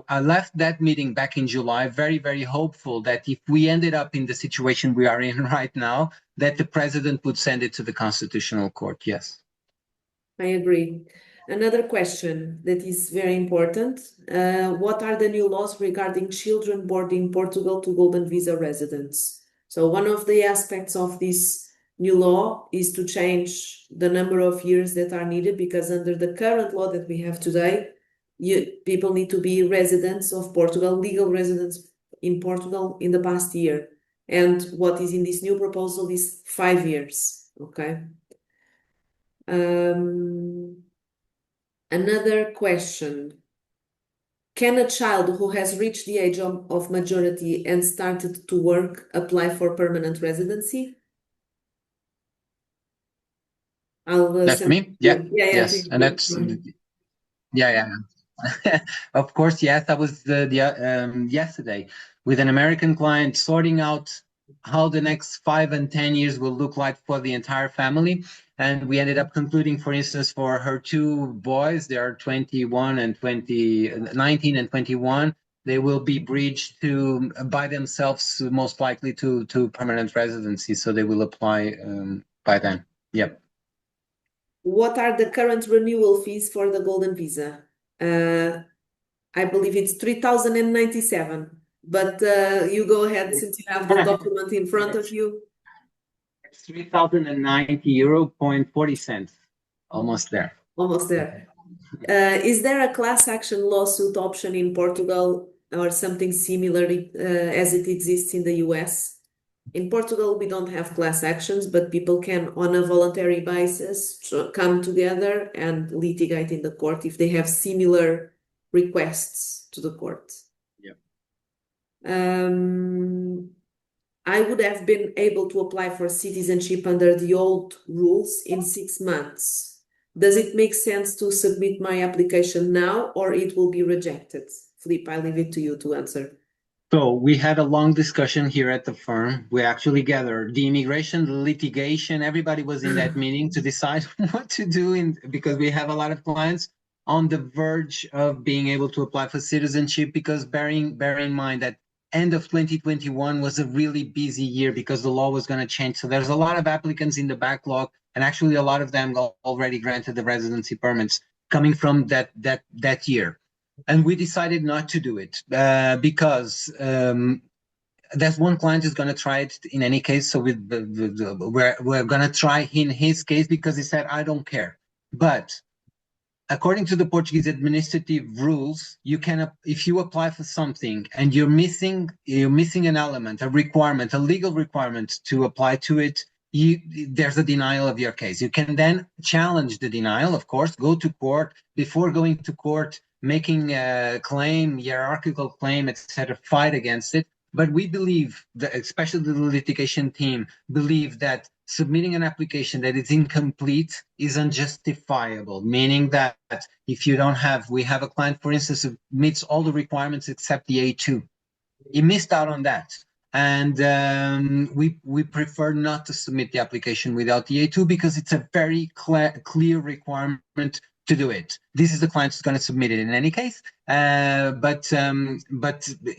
I left that meeting back in July very, very hopeful that if we ended up in the situation we are in right now, that the president would send it to the Constitutional Court. Yes. I agree. Another question that is very important. What are the new laws regarding children born in Portugal to golden visa residents? So one of the aspects of this new law is to change the number of years that are needed, because under the current law that we have today, people need to be residents of Portugal, legal residents in Portugal in the past year. And what is in this new proposal is 5 years, okay? Another question. Can a child who has reached the age of majority and started to work apply for permanent residency? That's me? Yeah. Yeah, yes. And that's, yeah. Of course, yes. That was yesterday with an American client sorting out how the next 5 and 10 years will look like for the entire family. And we ended up concluding, for instance, for her 2 boys, they are 19 and 21. They will be bridged to by themselves, most likely to permanent residency. So they will apply by then. Yep. What are the current renewal fees for the golden visa? I believe it's 3,097, but you go ahead since you have the document in front of you. It's 3,090 euro, 40 cents. Almost there. Almost there. Is there a class action lawsuit option in Portugal or something similar as it exists in the US? In Portugal, we don't have class actions, but people can, on a voluntary basis, come together and litigate in the court if they have similar requests to the court. Yeah. I would have been able to apply for citizenship under the old rules in 6 months. Does it make sense to submit my application now or it will be rejected? Flip, I leave it to you to answer. So we had a long discussion here at the firm. We actually gathered the immigration, the litigation. Everybody was in that meeting to decide what to do because we have a lot of clients on the verge of being able to apply for citizenship because bear in mind that end of 2021 was a really busy year because the law was going to change. So there's a lot of applicants in the backlog, and actually a lot of them already granted the residency permits coming from that year. And we decided not to do it because there's one client who's going to try it in any case. So we're going to try in his case because he said, I don't care. But according to the Portuguese administrative rules, you can, if you apply for something and you're missing an element, a requirement, a legal requirement to apply to it, there's a denial of your case. You can then challenge the denial, of course, go to court. Before going to court, making a claim, hierarchical claim, etc., fight against it. But we believe that, especially the litigation team, believe that submitting an application that is incomplete is unjustifiable, meaning that if you don't have, we have a client, for instance, who meets all the requirements except the A2. He missed out on that. And we prefer not to submit the application without the A2 because it's a very clear requirement to do it. This is the client who's going to submit it in any case. But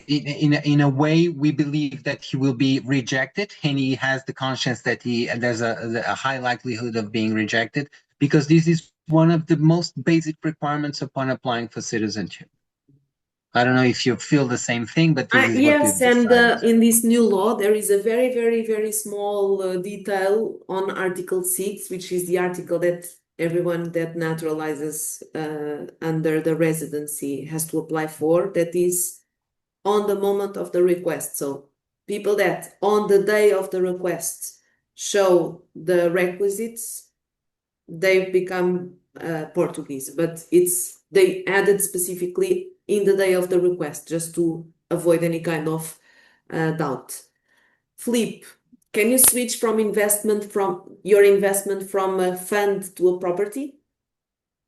in a way, we believe that he will be rejected, and he has the conscience that there's a high likelihood of being rejected because this is one of the most basic requirements upon applying for citizenship. I don't know if you feel the same thing, but this is what we've Yes, and decided. in this new law, there is a very, very, very small detail on Article 6, which is the article that everyone that naturalizes under the residency has to apply for, that is on the moment of the request. So people that on the day of the request show the requisites, they become Portuguese, but they added specifically in the day of the request just to avoid any kind of doubt. Flip, can you switch from your investment from a fund to a property?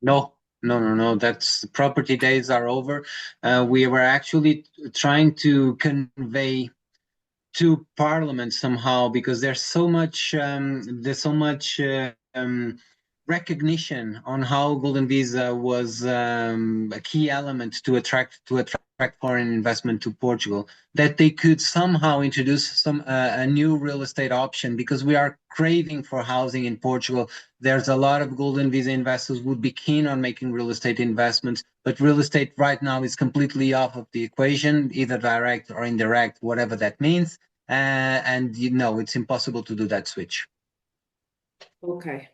No. That's property days are over. We were actually trying to convey to Parliament somehow because there's so much recognition on how Golden Visa was a key element to attract foreign investment to Portugal, that they could somehow introduce a new real estate option because we are craving for housing in Portugal. There's a lot of Golden Visa investors would be keen on making real estate investments, but real estate right now is completely off of the equation, either direct or indirect, whatever that means. And it's impossible to do that switch. Okay.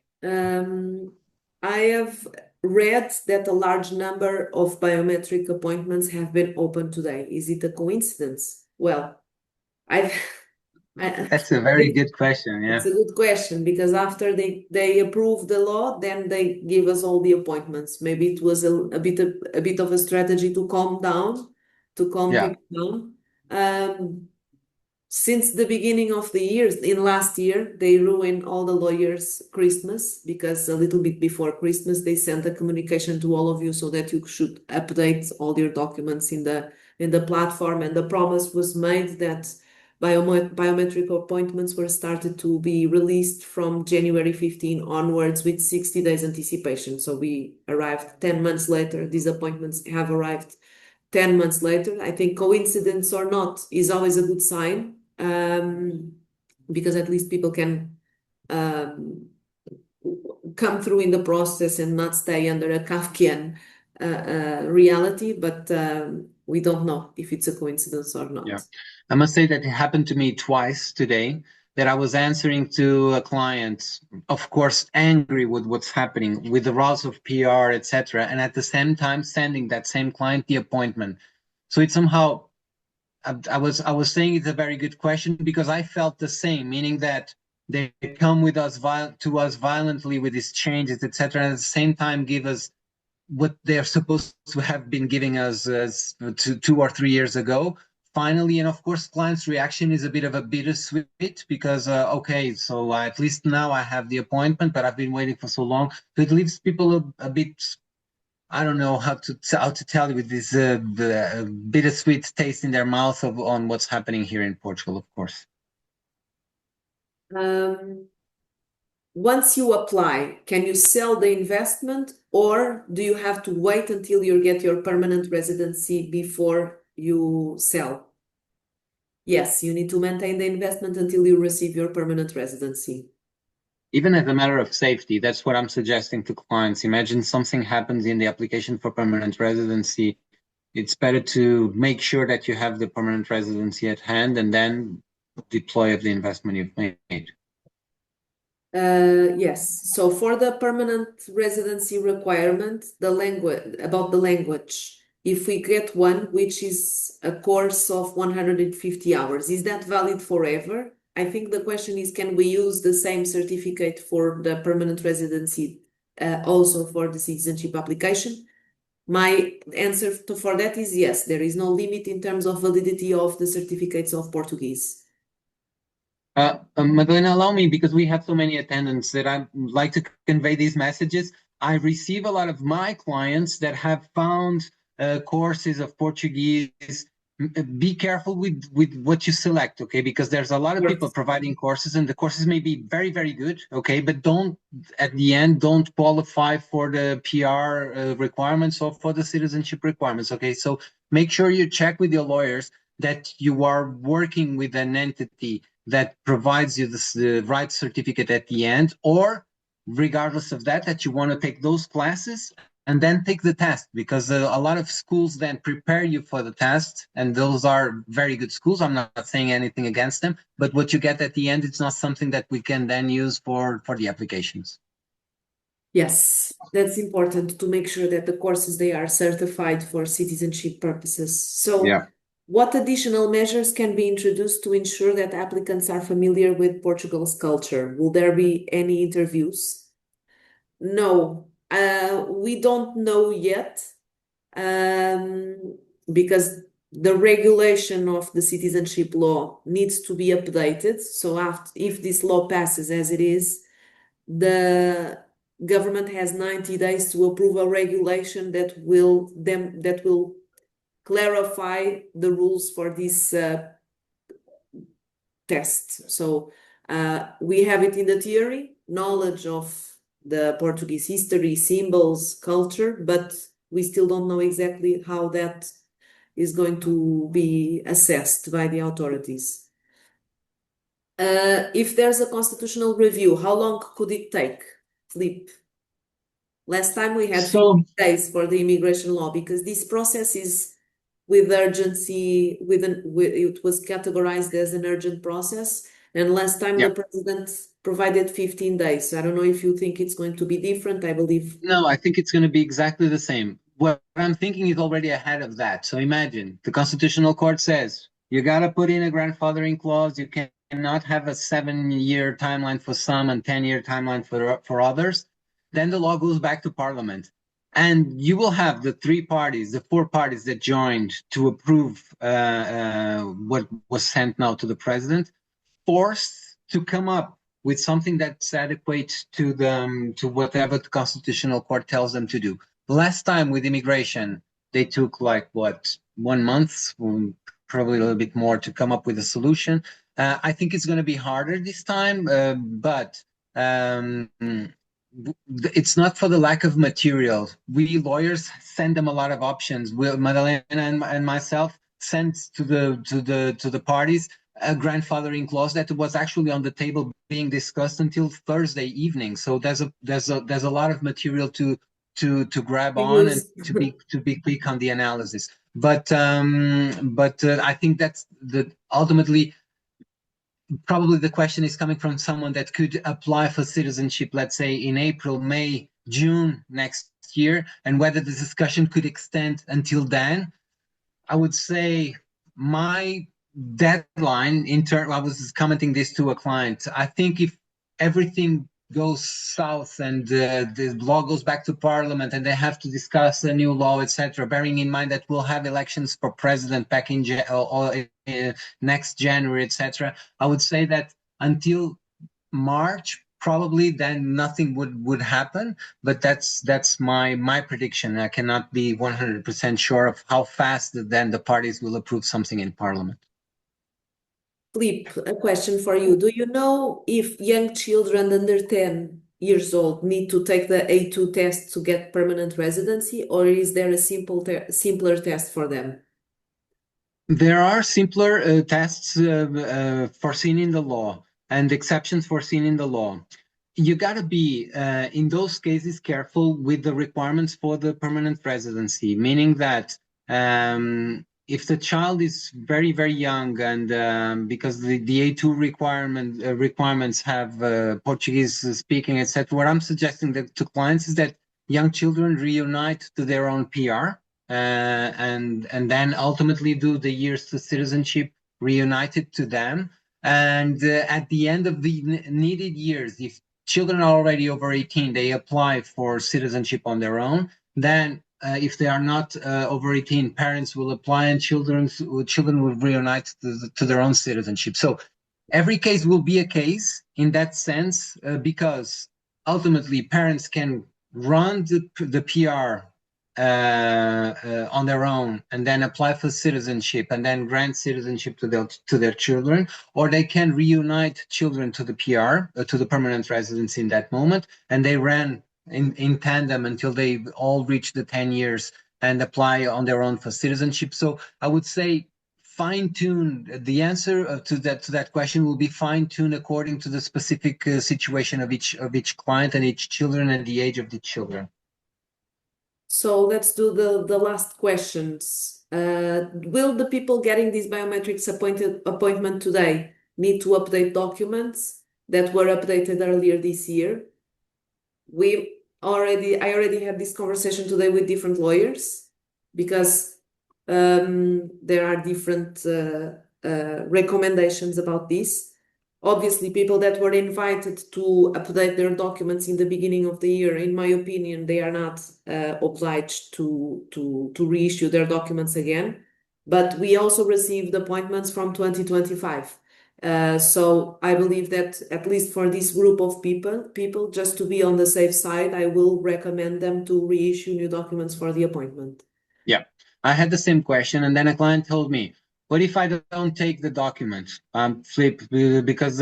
I have read that a large number of biometric appointments have been opened today. Is it a coincidence? Well, That's a very good question. Yeah. it's a good question because after they approve the law, then they give us all the appointments. Maybe it was a bit of a strategy to calm people down. Since the beginning of the year, in last year, they ruined all the lawyers' Christmas because a little bit before Christmas, they sent a communication to all of you so that you should update all your documents in the platform. And the promise was made that biometric appointments were started to be released from January 15 onwards with 60 days anticipation. So we arrived 10 months later. These appointments have arrived 10 months later. I think coincidence or not is always a good sign because at least people can come through in the process and not stay under a Kafkian reality, but we don't know if it's a coincidence or not. Yeah. I must say that it happened to me twice today, that I was answering to a client, of course, angry with what's happening with the rules of PR, etc., and at the same time sending that same client the appointment. So it's somehow, I was saying it's a very good question because I felt the same, meaning that they come with us to us violently with these changes, etc., and at the same time give us what they're supposed to have been giving us 2 or 3 years ago, finally, and of course, clients' reaction is a bit of a bittersweet because, okay, so at least now I have the appointment, but I've been waiting for so long. So it leaves people a bit, I don't know how to tell you with this the bittersweet taste in their mouth on what's happening here in Portugal, of course. Um, Once you apply, can you sell the investment, or do you have to wait until you get your permanent residency before you sell? Yes, you need to maintain the investment until you receive your permanent residency. Even as a matter of safety, that's what I'm suggesting to clients. Imagine something happens in the application for permanent residency. It's better to make sure that you have the permanent residency at hand and then deploy the investment you've made. Yes. So for the permanent residency requirement, about the language, if we get one, which is a course of 150 hours, is that valid forever? I think the question is, can we use the same certificate for the permanent residency, also for the citizenship application? My answer for that is yes. There is no limit in terms of validity of the certificates of Portuguese. Madalena, allow me, because we have so many attendants that I like to convey these messages. I receive a lot of my clients that have found courses of Portuguese. Be careful with what you select, okay? Because there's a lot of people Yes. providing courses, and the courses may be very, very good, okay? But don't, at the end, don't qualify for the PR requirements or for the citizenship requirements, okay? So make sure you check with your lawyers that you are working with an entity that provides you the right certificate at the end, or regardless of that, that you want to take those classes and then take the test, because a lot of schools then prepare you for the test, and those are very good schools. I'm not saying anything against them, but what you get at the end, it's not something that we can then use for the applications. Yes, that's important to make sure that the courses they are certified for citizenship purposes. So, Yeah. what additional measures can be introduced to ensure that applicants are familiar with Portugal's culture? Will there be any interviews? No, we don't know yet, because the regulation of the citizenship law needs to be updated. So, if this law passes as it is, the government has 90 days to approve a regulation that will clarify the rules for this test. So we have it in the theory, knowledge of the Portuguese history, symbols, culture, but we still don't know exactly how that is going to be assessed by the authorities. If there's a constitutional review, how long could it take? Flip. Last time we had 50 So days for the immigration law because this process is with urgency, it was categorized as an urgent process. And last time yeah. the president provided 15 days. So I don't know if you think it's going to be different. I believe. No, I think it's going to be exactly the same. What I'm thinking is already ahead of that. So imagine the Constitutional Court says you got to put in a grandfathering clause. You cannot have a 7-year timeline for some and 10-year timeline for others. Then the law goes back to Parliament. And you will have the four parties that joined to approve what was sent now to the president, forced to come up with something that's adequate to them, to whatever the constitutional court tells them to do. Last time with immigration, they took like what, 1 month, probably a little bit more to come up with a solution. I think it's going to be harder this time, but it's not for the lack of material. We lawyers send them a lot of options. Madalena and myself sent to the parties a grandfathering clause that was actually on the table being discussed until Thursday evening. So there's a lot of material to grab on and Use. to be quick on the analysis. But I think that's the ultimately probably the question is coming from someone that could apply for citizenship, let's say in April, May, June next year, and whether the discussion could extend until then. I would say my deadline I was commenting this to a client. I think if everything goes south and the law goes back to parliament and they have to discuss a new law, etc., bearing in mind that we'll have elections for president back in next January, etc., I would say that until March, probably then nothing would happen. But that's my prediction. I cannot be 100% sure of how fast then the parties will approve something in parliament. Flip, a question for you. Do you know if young children under 10 years old need to take the A2 test to get permanent residency, or is there a simpler test for them? There are simpler tests foreseen in the law and exceptions foreseen in the law. You got to be, in those cases, careful with the requirements for the permanent residency, meaning that if the child is very, very young and because the A2 requirements have Portuguese speaking, etc., what I'm suggesting to clients is that young children reunite to their own PR and then ultimately do the years to citizenship reunited to them. And at the end of the needed years, if children are already over 18, they apply for citizenship on their own. Then if they are not over 18, parents will apply and children will reunite to their own citizenship. So every case will be a case in that sense because ultimately parents can run the PR on their own and then apply for citizenship and then grant citizenship to their children, or they can reunite children to the PR, to the permanent residence in that moment, and they ran in tandem until they all reach the 10 years and apply on their own for citizenship. So I would say fine-tune the answer to that question will be fine-tuned according to the specific situation of each client and each children and the age of the children. So let's do the last questions. Will the people getting these biometrics appointment today need to update documents that were updated earlier this year? I already had this conversation today with different lawyers because there are different recommendations about this. Obviously, people that were invited to update their documents in the beginning of the year, in my opinion, they are not obliged to reissue their documents again. But we also received appointments from 2025. So I believe that at least for this group of people, just to be on the safe side, I will recommend them to reissue new documents for the appointment. Yeah, I had the same question, and then a client told me, "What if I don't take the document?" Flip, because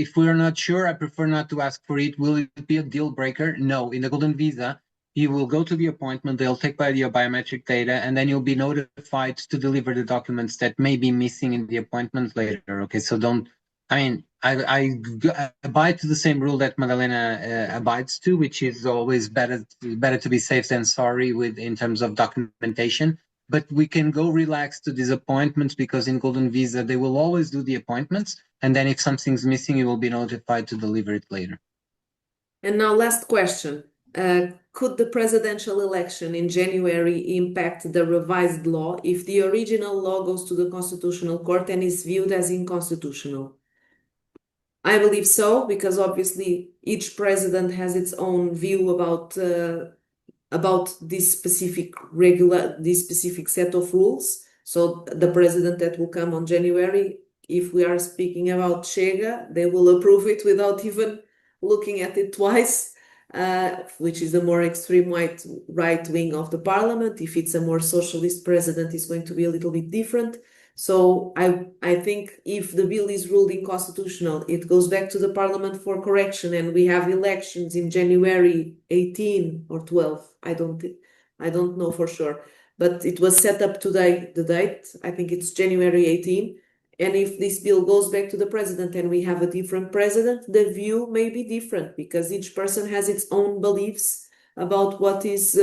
if we're not sure, I prefer not to ask for it. Will it be a deal breaker? No. In the Golden Visa, you will go to the appointment, they'll take by your biometric data, and then you'll be notified to deliver the documents that may be missing in the appointment later. Okay, so don't. I mean, I abide to the same rule that Madalena abides to, which is always better to be safe than sorry in terms of documentation. But we can go relax to these appointments because in Golden Visa they will always do the appointments, and then if something's missing, you will be notified to deliver it later. And now, last question. Could the presidential election in January impact the revised law if the original law goes to the Constitutional Court and is viewed as unconstitutional? I believe so, because obviously each president has its own view about this specific set of rules. So the president that will come on January, if we are speaking about Chega, they will approve it without even looking at it twice, which is the more extreme right wing of the parliament. If it's a more socialist president, it's going to be a little bit different. So I think if the bill is ruled unconstitutional, it goes back to the parliament for correction, and we have elections in January 18 or 12. I don't know for sure, but it was set up today, the date. I think it's January 18. And if this bill goes back to the president and we have a different president, the view may be different because each person has its own beliefs about what is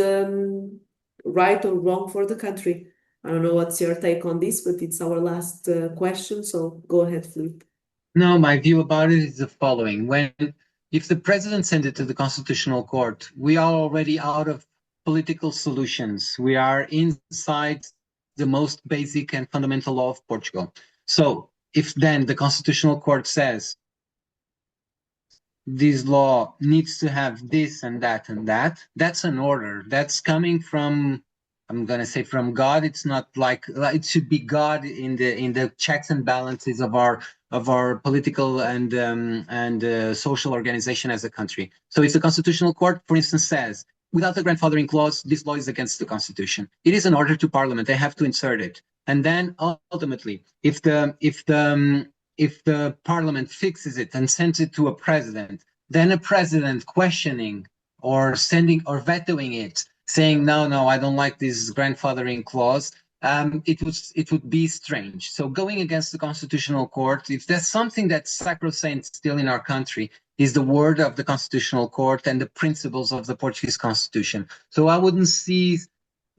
right or wrong for the country. I don't know what's your take on this, but it's our last question, so go ahead, Flip. No, my view about it is the following. If the president sent it to the Constitutional Court, we are already out of political solutions. We are inside the most basic and fundamental law of Portugal. So if then the Constitutional Court says this law needs to have this and that and that. That's an order. That's coming from, I'm gonna say, from God. It's not like it should be God in the checks and balances of our political and social organization as a country. So if the Constitutional Court, for instance, says without the grandfathering clause, this law is against the Constitution, it is an order to Parliament. They have to insert it, and then ultimately, if the Parliament fixes it and sends it to a president, then a president questioning or sending or vetoing it, saying no, no, I don't like this grandfathering clause, it would be strange. So going against the Constitutional Court, if there's something that's sacrosanct still in our country, is the word of the Constitutional Court and the principles of the Portuguese Constitution. So I wouldn't see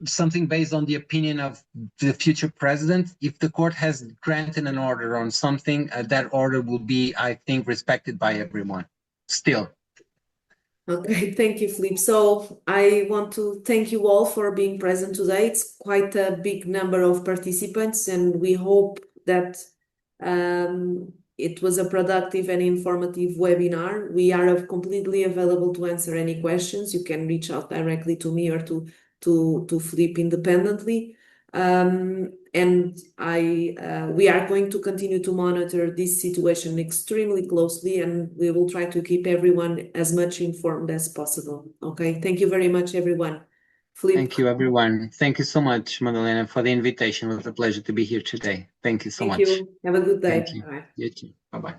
something based on the opinion of the future president. If the court has granted an order on something, that order will be, I think, respected by everyone. Still. Okay, thank you, Felipe. So I want to thank you all for being present today. It's quite a big number of participants, and we hope that it was a productive and informative webinar. We are completely available to answer any questions. You can reach out directly to me or to Felipe independently. And we are going to continue to monitor this situation extremely closely, and we will try to keep everyone as much informed as possible. Okay, thank you very much, everyone. Felipe. Thank you, everyone. Thank you so much, Madalena, for the invitation. It was a pleasure to be here today. Thank you so Thank much. you. Have a good Thank day. you. Bye. You too. Bye-bye.